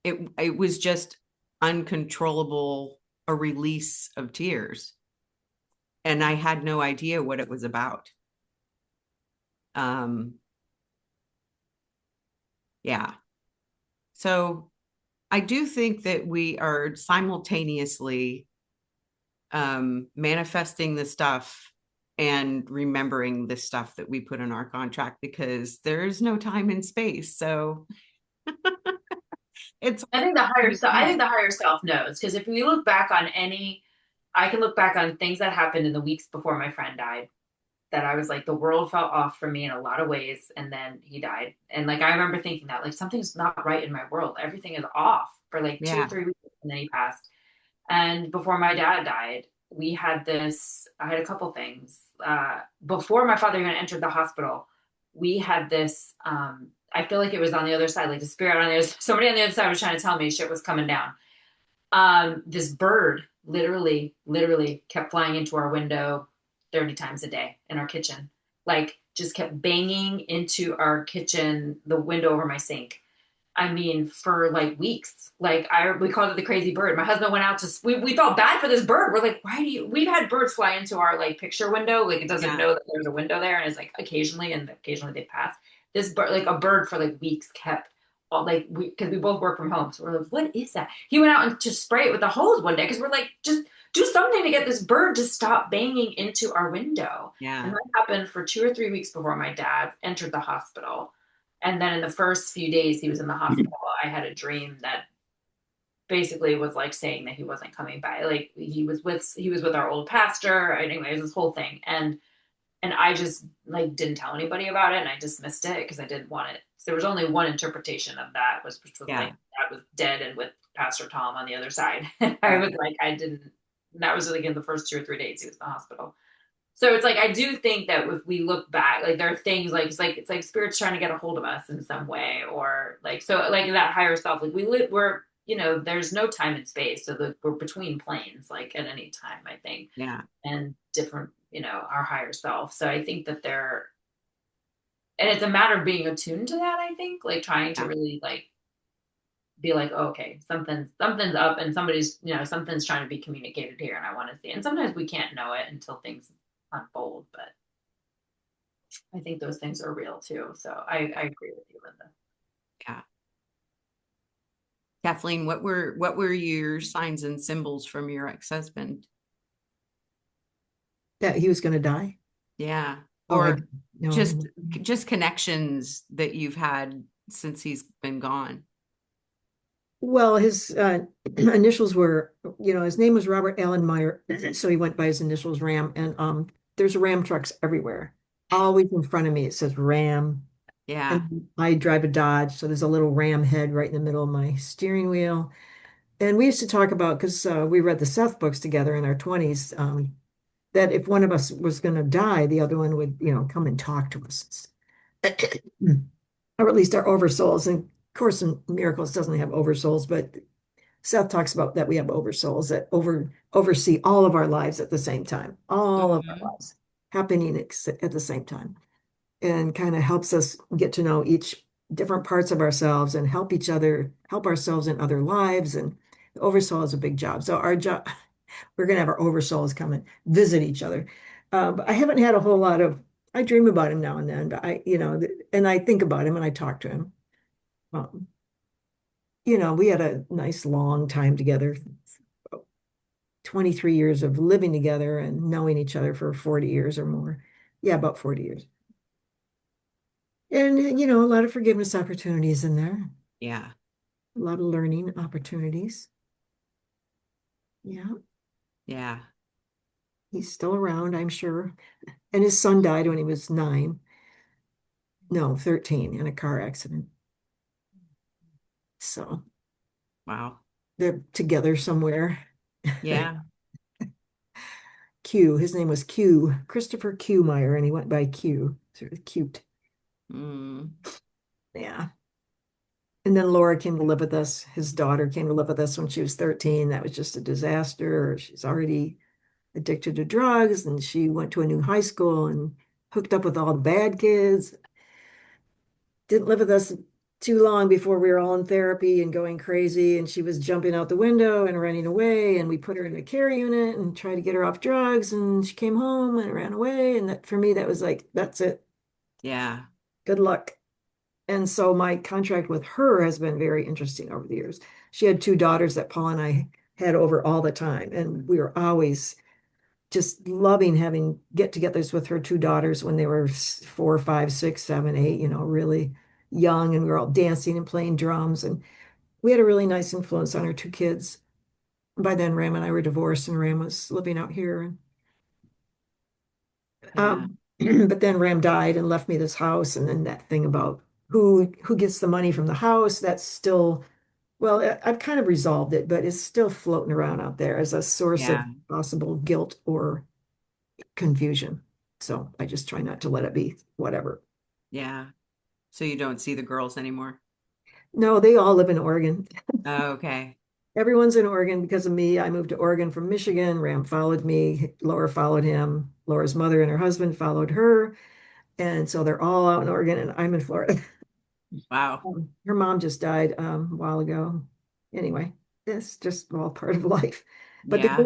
it was just uncontrollable, a release of tears, and I had no idea what it was about. Um, yeah. So I do think that we are simultaneously manifesting the stuff and remembering the stuff that we put in our contract, because there is no time and space. So it's I think the higher self knows, because if we look back on I can look back on things that happened in the weeks before my friend died, that I was like, the world fell off for me in a lot of ways. And then he died. And like, I remember thinking that like, something's not right in my world. Everything is off for like two or yeah, 3 weeks. And then he passed. And before my dad died, I had a couple things. Before my father even entered the hospital, we had this, I feel like it was on the other side, like the spirit on the other, somebody on the other side was trying to tell me shit was coming down. This bird literally kept flying into our window 30 times a day in our kitchen. Like just kept banging into our kitchen, the window over my sink. I mean, for like weeks. We called it the crazy bird. My husband went out we felt bad for this bird. We're like, we've had birds fly into our like picture window. Like it doesn't yeah, know that there's a window there. And it's like occasionally they pass. This bird, like a bird for like weeks kept because we both work from home. So we're like, what is that? He went out and to spray it with a hose one day. Cause we're like, just do something to get this bird to stop banging into our window. And yeah, that happened for 2 or 3 weeks before my dad entered the hospital. And then in the first few days he was in the hospital, I had a dream that basically was like saying that he wasn't coming by. Like he was with our old pastor. Anyway, it was this whole thing. and I just like didn't tell anybody about it, and I dismissed it because I didn't want it. So there was only one interpretation of that, which was like Yeah. I was dead and with Pastor Tom on the other side. I Right. was like, I didn't. That was like in the first 2 or 3 days he was in the hospital. So it's like I do think that if we look back, like there are things like it's like spirits trying to get a hold of us in some way, or like so like that higher self. Like we're there's no time and space, so we're between planes like at any time, I think, Yeah. and different our higher self. So I think that they're and it's a matter of being attuned to that. I think like trying to Yeah. really like be like, oh, okay, something's up, and somebody's something's trying to be communicated here, and I want to see. And sometimes we can't know it until things unfold, but I think those things are real too. So I agree with you, Linda. Yeah. Kathleen, what were your signs and symbols from your ex-husband? That he was going to die. Yeah. Oh, I Or no, I just didn't. just connections that you've had since he's been gone. Well, his initials were, his name was Robert Allen Meyer, so he went by his initials Ram, and there's Ram trucks everywhere. Always in front of me, it says Ram, Yeah. and I drive a Dodge, so there's a little Ram head right in the middle of my steering wheel. And we used to talk about because we read the Seth books together in our 20s, that if one of us was going to die, the other one would, come and talk to us. Or at least our oversouls. And of course, in miracles doesn't have oversouls, but Seth talks about that we have oversouls that oversee all of our lives at the same time, all of our Mhm. lives happening at the same time, and kind of helps us get to know each different parts of ourselves and help each other, help ourselves in other lives. And the oversoul is a big job. So our job, we're going to have our oversouls come and visit each other. But I haven't had a whole lot of, I dream about him now and then, but and I think about him and I talk to him. Um, we had a nice long time together, 23 years of living together and knowing each other for 40 years or more. Yeah, about 40 years. And, a lot of forgiveness opportunities in there, Yeah. a lot of learning opportunities. Yeah, Yeah. he's still around, I'm sure. And his son died when he was 9, no, 13 in a car accident. So Wow. they're together somewhere. Yeah. Q, his name was Q, Christopher Q Meyer, and he went by Q. Sort of cute. Mm. Yeah. And then Laura came to live with us. His daughter came to live with us when she was 13. That was just a disaster. She's already addicted to drugs, and she went to a new high school and hooked up with all the bad kids. Didn't live with us too long before we were all in therapy and going crazy. And she was jumping out the window and running away. And we put her in a care unit and tried to get her off drugs. And she came home and ran away. And that, for me, that was like, that's it. Yeah. Good luck. And so my contract with her has been very interesting over the years. She had 2 daughters that Paul and I had over all the time. And we were always just loving having get-togethers with her 2 daughters when they were 4, 5, 6, 7, 8, really young. And we were all dancing and playing drums. And we had a really nice influence on our 2 kids. By then, Ram and I were divorced, and Ram was living out here. Yeah. But then Ram died and left me this house. And then that thing about who gets the money from the house, that's still, well, I've kind of resolved it, but it's still floating around out there as a source of Yeah. possible guilt or confusion. So I just try not to let it be whatever. Yeah. So you don't see the girls anymore? No, they all live in Oregon. Oh, okay. Everyone's in Oregon because of me. I moved to Oregon from Michigan. Ram followed me. Laura followed him. Laura's mother and her husband followed her. And so they're all out in Oregon and I'm in Florida. Wow. Her mom just died a while ago. Anyway, it's just all part of life. But Yeah.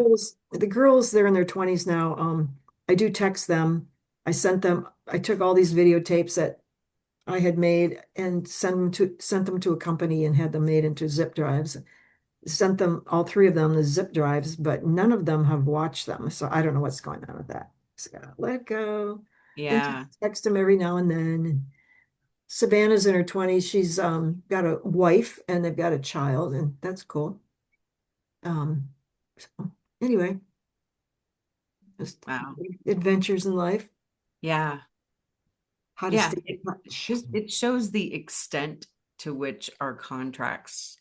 the girls, they're in their 20s now. I do text them. I took all these videotapes that I had made and sent them to a company and had them made into zip drives. Sent them all 3 of them the zip drives, but none of them have watched them. So I don't know what's going on with that. Just gotta let it go and Yeah. text them every now and then. Savannah's in her 20s. She's got a wife and they've got a child, and that's cool. So anyway, just Wow. adventures in life. Yeah. How to Yeah. stay in touch. It shows the extent to which our contracts,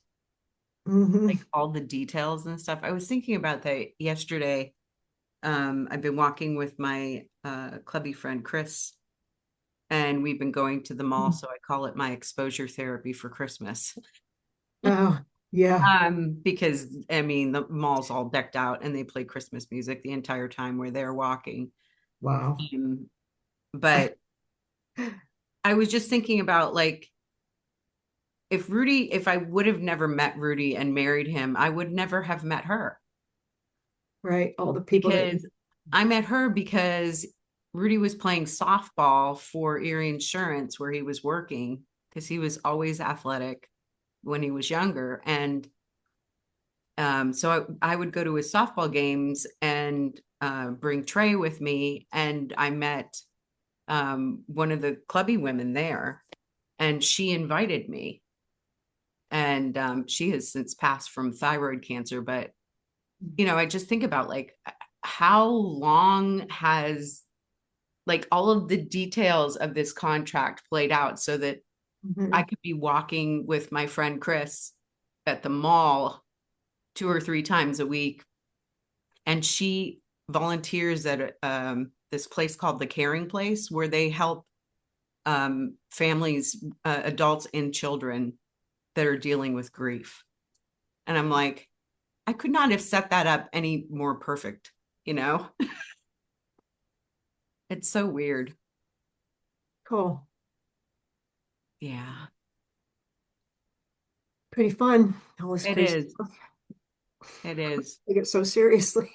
Hmm. like all the details and stuff. I was thinking about that yesterday. I've been walking with my clubby friend Chris, and we've been going to the mall. So I call it my exposure therapy for Christmas. Oh, yeah. Because I mean the mall's all decked out and they play Christmas music the entire time we're there walking. Wow. Um, but I was just thinking about like if I would have never met Rudy and married him, I would never have met her Right. All the people that, because I met her because Rudy was playing softball for Erie Insurance where he was working because he was always athletic when he was younger. And so I would go to his softball games and bring Trey with me. And I met one of the clubby women there, and she invited me. And she has since passed from thyroid cancer. But, I just think about like how long has like all of the details of this contract played out so that I Mhm. could be walking with my friend Chris at the mall 2 or 3 times a week, and she volunteers at this place called the Caring Place where they help families, adults and children that are dealing with grief. And I'm like, I could not have set that up any more perfect, you know? It's so weird. Cool. Yeah, Pretty fun. All this it crazy is. stuff. It is. Take it so seriously.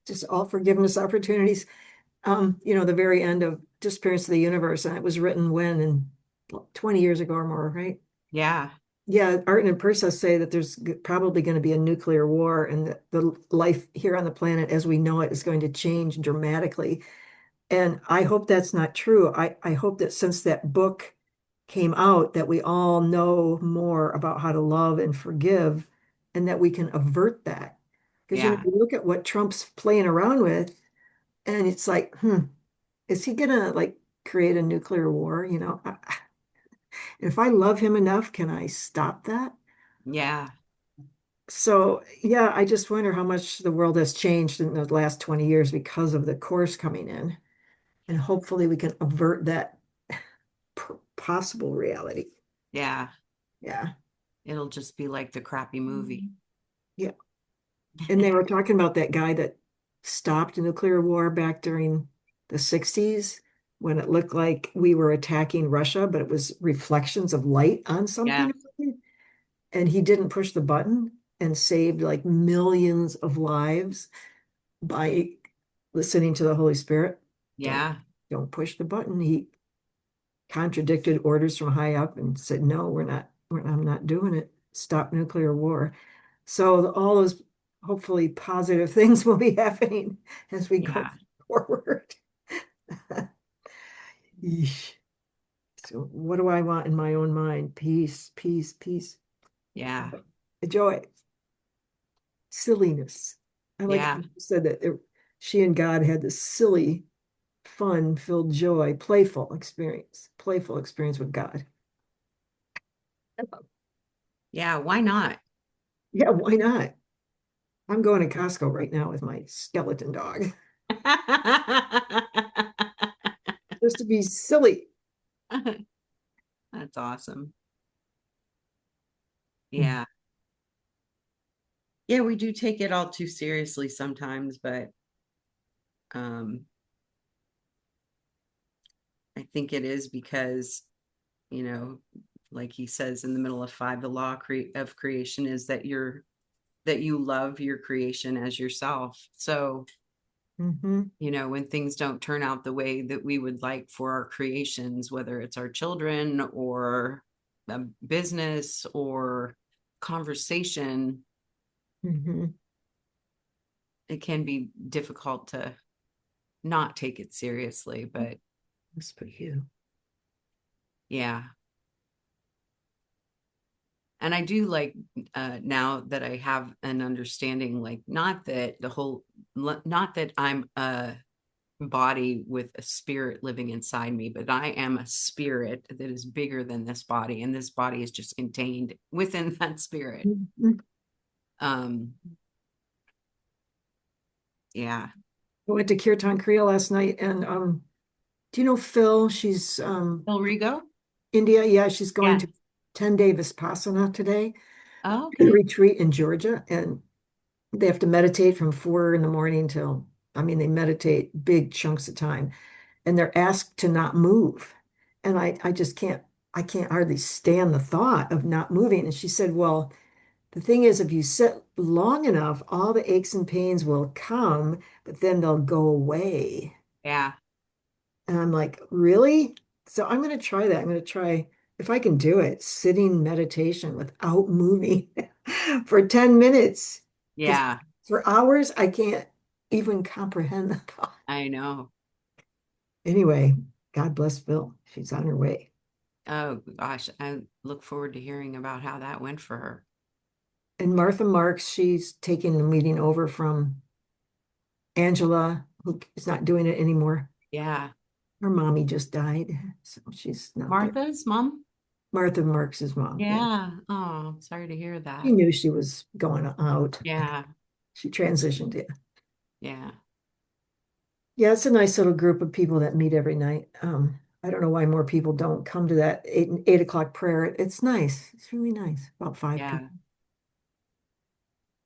Just all forgiveness opportunities. The very end of Disappearance of the Universe, and it was written when, in 20 years ago or more, right? Yeah. Yeah, Artin and Persa say that there's probably going to be a nuclear war, and that the life here on the planet as we know it is going to change dramatically. And I hope that's not true. I hope that since that book came out, that we all know more about how to love and forgive, and that we can avert that. Because, Yeah. you look at what Trump's playing around with, and it's like, is he gonna like create a nuclear war? If I love him enough, can I stop that? Yeah. So, yeah, I just wonder how much the world has changed in the last 20 years because of the course coming in. And hopefully we can avert that possible reality. Yeah. Yeah. It'll just be like the crappy movie. Yeah. And they were talking about that guy that stopped a nuclear war back during the 60s when it looked like we were attacking Russia, but it was reflections of light on Yeah. something. And he didn't push the button and saved like millions of lives by listening to the Holy Spirit. Don't Yeah. don't push the button. He contradicted orders from high up and said, no, I'm not doing it. Stop nuclear war. So all those hopefully positive things will be happening as we go Yeah. forward. Yeesh. So what do I want in my own mind? Peace, peace, peace, Yeah. joy, silliness. I like how Yeah. you said that she and God had this silly, fun-filled joy, playful experience with God. Yeah. Why not? Yeah, why not? I'm going to Costco right now with my skeleton dog just to be silly. That's awesome. Mm. Yeah. Yeah, we do take it all too seriously sometimes, but um I think it is because, you know, like he says in the middle of 5, the law of creation is that you love your creation as yourself. So, Mhm. when things don't turn out the way that we would like for our creations, whether it's our children or a business or conversation, Mhm. it can be difficult to not take it seriously. But That's for you. yeah. And I do like now that I have an understanding, like not that I'm body with a spirit living inside me, but I am a spirit that is bigger than this body, and this body is just contained within that spirit. Mhm. Um, yeah. I went to Kirtan Kriya last night, and do you know Phil? She's El Rigo? India. Yeah, she's going Yeah. to 10-day Vipassana today, Oh, a okay. retreat in Georgia, and they have to meditate from 4 in the morning till, I mean, they meditate big chunks of time, and they're asked to not move. And I just I can't hardly stand the thought of not moving. And she said, well, the thing is, if you sit long enough, all the aches and pains will come, but then they'll go away. Yeah. And I'm like, really? So I'm going to try that. I'm going to try, if I can do it, sitting meditation without moving for 10 minutes. Because Yeah. for hours, I can't even comprehend the thought. I know. Anyway, God bless Phil. She's on her way. Oh gosh, I look forward to hearing about how that went for her. And Martha Marks, she's taking the meeting over from Angela, who is not doing it anymore. Yeah. Her mommy just died, so she's not there. Martha's mom? Martha Marks's mom, yeah. Yeah. Oh, sorry to hear She that. knew she was going out. Yeah. She transitioned, yeah. Yeah. Yeah, it's a nice little group of people that meet every night. I don't know why more people don't come to that 8 o'clock prayer. It's nice. It's really nice. About 5 people. Yeah.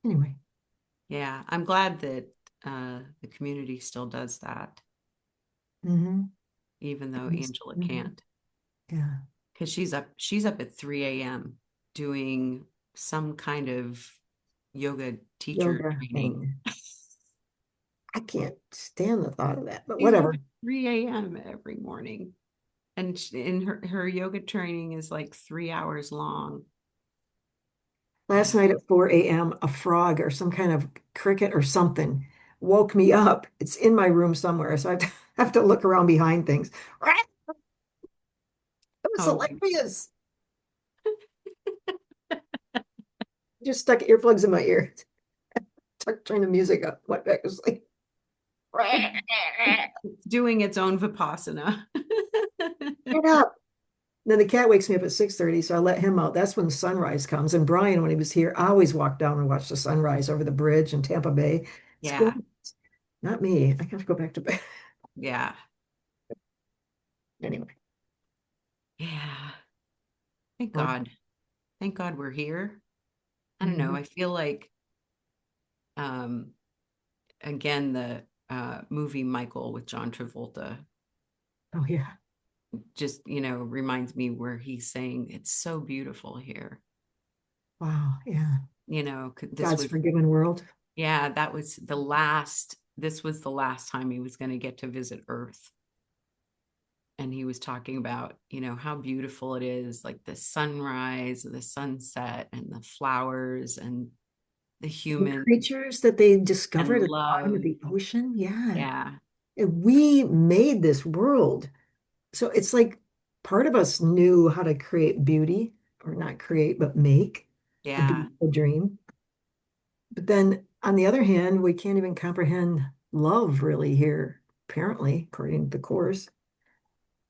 Anyway. Yeah. I'm glad that the community still does that, Hmm. even though Angela can't. Yeah. Because she's up at 3 a.m. doing some kind of yoga teacher Yoga training. thing. I can't stand the thought of that, but She's up whatever. at 3 a.m. every morning. And her yoga training is like 3 hours long. Last night at 4 a.m., a frog or some kind of cricket or something woke me up. It's in my room somewhere, so I have to look around behind things. It was Oh, hilarious. Just stuck earplugs in my ears, turned the music up, went back to sleep. it's doing its own Vipassana. Get up. Then the cat wakes me up at 6:30, so I let him out. That's when the sunrise comes. And Brian, when he was here, I always walked down and watched the sunrise over the bridge in Tampa Bay. It's Yeah. gorgeous. Not me. I got to go back to bed. Yeah. Anyway. Yeah. Thank Well, God. Thank God we're here. I don't know. mhm. I feel like um again the movie Michael with John Travolta Oh, yeah. just, reminds me where he's saying it's so beautiful here. Wow. Yeah. This God's was, forgiven world. yeah, this was the last time he was going to get to visit Earth. And he was talking about, how beautiful it is, like the sunrise, the sunset, and the flowers, and the The humans, creatures that they and discovered at the bottom of love. the ocean. Yeah. Yeah. And we made this world. So it's like part of us knew how to create beauty, or not create, but make a Yeah. beautiful dream. But then on the other hand, we can't even comprehend love really here, apparently, according to the course.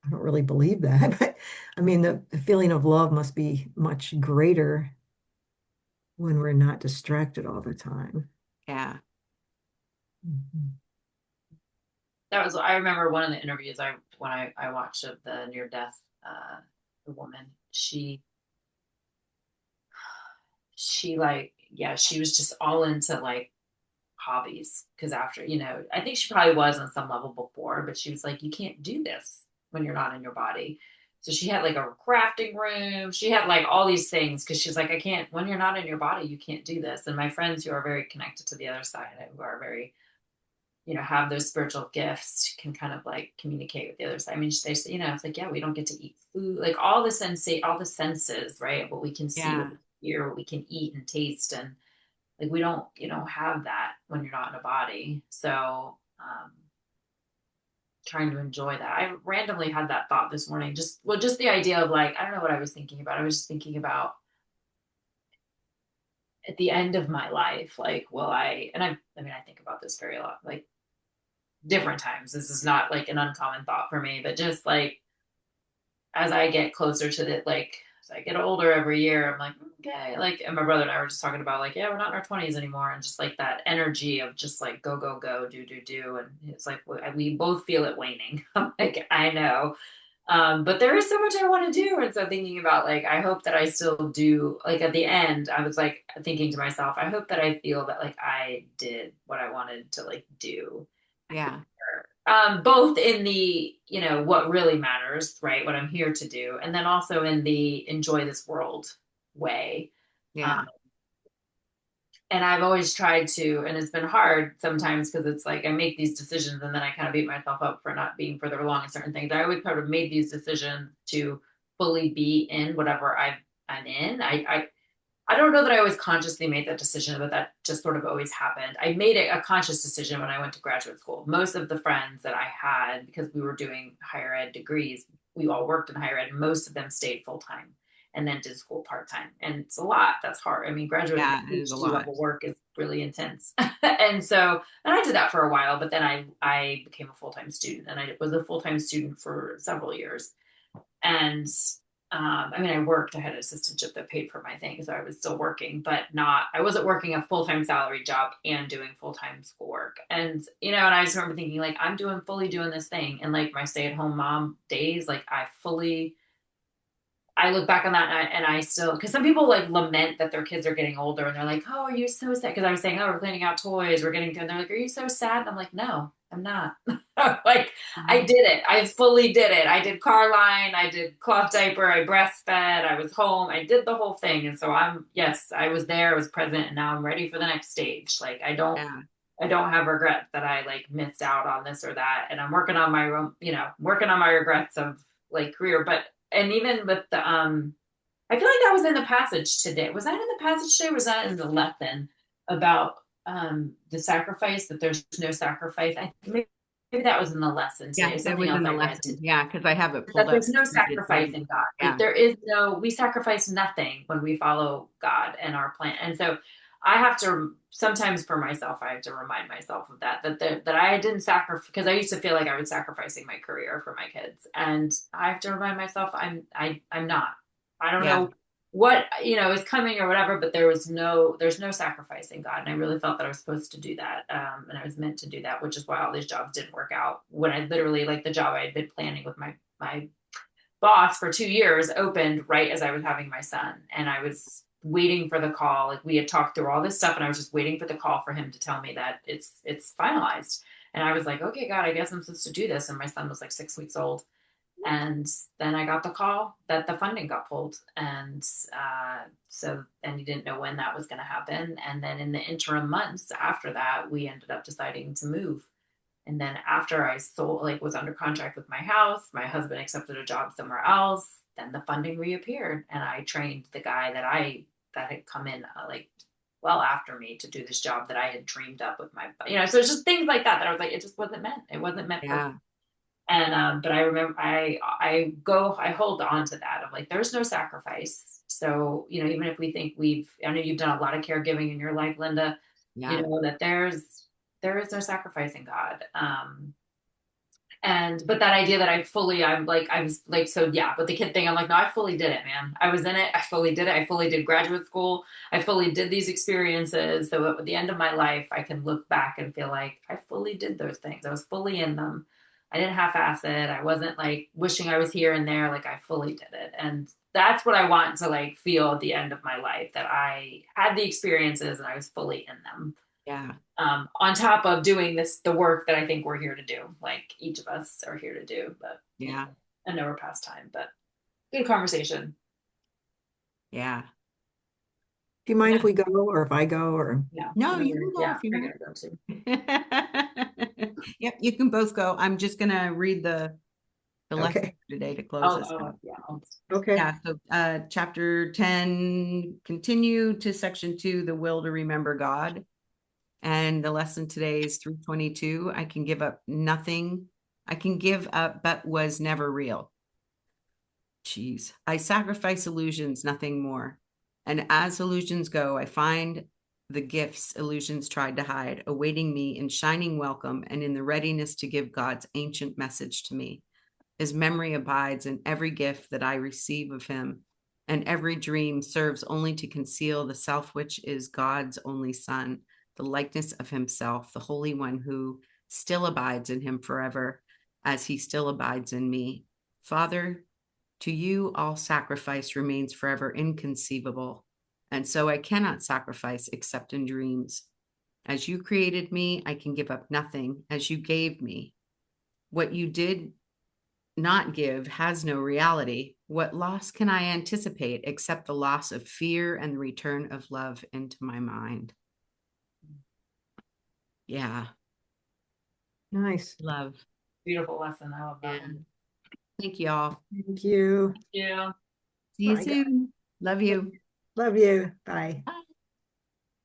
I don't really believe that, but I mean, the feeling of love must be much greater when we're not distracted all the time. Yeah. Mhm. That was, I remember one of the interviews when I watched of the near death, the woman, she like, yeah, she was just all into like hobbies. Cause after, I think she probably was on some level before, but she was like, you can't do this when you're not in your body. So she had like a crafting room. She had like all these things because she's like, I can't, when you're not in your body, you can't do this. And my friends who are very connected to the other side, who are very, have those spiritual gifts, can kind of like communicate with the other side. I mean, they say, it's like, yeah, we don't get to eat food, like all the senses, right? What we can see, what Yeah. we can hear, what we can eat and taste. And like, we don't, have that when you're not in a body. So, trying to enjoy that. I randomly had that thought this morning. Just the idea of like, I don't know what I was thinking about. I was just thinking about at the end of my life, like, will I, and I mean, I think about this very a lot, like, different times. This is not like an uncommon thought for me, but just like as I get closer to the like as I get older every year, I'm like, okay, like, and my brother and I were just talking about like, yeah, we're not in our 20s anymore, and just like that energy of just like go go go, do do do, and it's like we both feel it waning. I'm like, I know, but there is so much I want to do, and so thinking about like, I hope that I still do. Like at the end, I was like thinking to myself, I hope that I feel that like I did what I wanted to like do, Yeah. both in the, you know, what really matters, right? What I'm here to do. And then also in the enjoy this world way. Yeah. Um, and I've always tried to, and it's been hard sometimes because it's like I make these decisions and then I kind of beat myself up for not being further along in certain things. I always kind of made these decisions to fully be in whatever I'm in. I don't know that I always consciously made that decision, but that just sort of always happened. I made it a conscious decision when I went to graduate school. Most of the friends that I had, because we were doing higher ed degrees, we all worked in higher ed. Most of them stayed full time and then did school part time. And it's a lot. That's hard. I mean, graduate Yeah, it is a PhD lot. level work is really intense. And so, and I did that for a while, but then I became a full time student, and I was a full time student for several years. And I mean, I had an assistantship that paid for my thing, so I was still working, but I wasn't working a full-time salary job and doing full-time schoolwork. And, you know, and I just remember thinking like, I'm fully doing this thing. And like my stay-at-home mom days, like I look back on that and I still, because some people like lament that their kids are getting older and they're like, oh, are you so sad? Because I was saying, oh, we're cleaning out toys, we're getting to, and they're like, are you so sad? And I'm like, no, I'm not. Like, I did it. I fully did it. I did car line, I did cloth diaper, I breastfed, I was home, I did the whole thing. And so yes, I was there, I was present, and now I'm ready for the next stage. Like, Yeah. I don't have regrets that I like missed out on this or that. And I'm working on my own, you know, working on my regrets of like career, but and even with the I feel like that was in the passage today. Was that in the passage today? Was that in the lesson about the sacrifice, that there's no sacrifice? Maybe that was in the lesson Yeah, today. that Something was else in the I read lesson. today. Yeah, because I have it That pulled up. there's no Printed sacrifice right. in God. Like Yeah. there is no, we sacrifice nothing when we follow God and our plan. And so I have to sometimes for myself, I have to remind myself of that I didn't sacrifice, because I used to feel like I was sacrificing my career for my kids. And I have to remind myself I'm not. I don't Yeah. know what, you know, is coming or whatever, but there's no sacrifice in God. And I really felt that I was supposed to do that. And I was meant to do that, which is why all these jobs didn't work out. When I literally, like the job I had been planning with my boss for 2 years opened right as I was having my son. And I was waiting for the call. Like we had talked through all this stuff and I was just waiting for the call for him to tell me that it's finalized. And I was like, okay, God, I guess I'm supposed to do this. And my son was like 6 weeks old. And then I got the call that the funding got pulled. And and he didn't know when that was going to happen. And then in the interim months after that, we ended up deciding to move. And then after I sold, like was under contract with my house, my husband accepted a job somewhere else. Then the funding reappeared, and I trained the guy that had come in like well after me to do this job that I had dreamed up with my, you know. So it's just things like that I was like, it just wasn't meant. It wasn't meant for. Yeah. And but I remember I hold on to that. I'm like, there's no sacrifice. So, you know, even if we think I know you've done a lot of caregiving in your life, Linda, you Yeah. know, that there is no sacrifice in God. But that idea that I was like, so yeah, but the kid thing, I'm like, no, I fully did it, man. I was in it. I fully did it. I fully did graduate school. I fully did these experiences. So at the end of my life, I can look back and feel like I fully did those things. I was fully in them. I didn't half-ass it. I wasn't like wishing I was here and there. Like I fully did it. And that's what I want to like feel at the end of my life, that I had the experiences and I was fully in them. Yeah. On top of doing the work that I think we're here to do, like each of us are here to do. But Yeah. I know we're past time, but good conversation. Yeah. Do you mind Yeah. if we go, or if I go, or? Yeah. No, you can go if you we're want. gonna go too. Yep, you can both go. I'm just gonna read the lesson Okay. today to close this. Yeah. Okay. Yeah, so chapter 10, continue to section 2, the will to remember God. And the lesson today is 322. I can give up nothing. I can give up, but was never real. Jeez. I sacrifice illusions, nothing more. And as illusions go, I find the gifts illusions tried to hide, awaiting me in shining welcome and in the readiness to give God's ancient message to me. His memory abides in every gift that I receive of him, and every dream serves only to conceal the self which is God's only Son, the likeness of himself, the Holy One who still abides in him forever, as he still abides in me. Father, to you all sacrifice remains forever inconceivable, and so I cannot sacrifice except in dreams. As you created me, I can give up nothing as you gave me. What you did not give has no reality. What loss can I anticipate except the loss of fear and the return of love into my mind? Yeah, Nice. love. Beautiful lesson. I love that Yeah. one. Thank you all. Thank you. Yeah. See you My God. soon. Love you. Love you. Bye. Bye.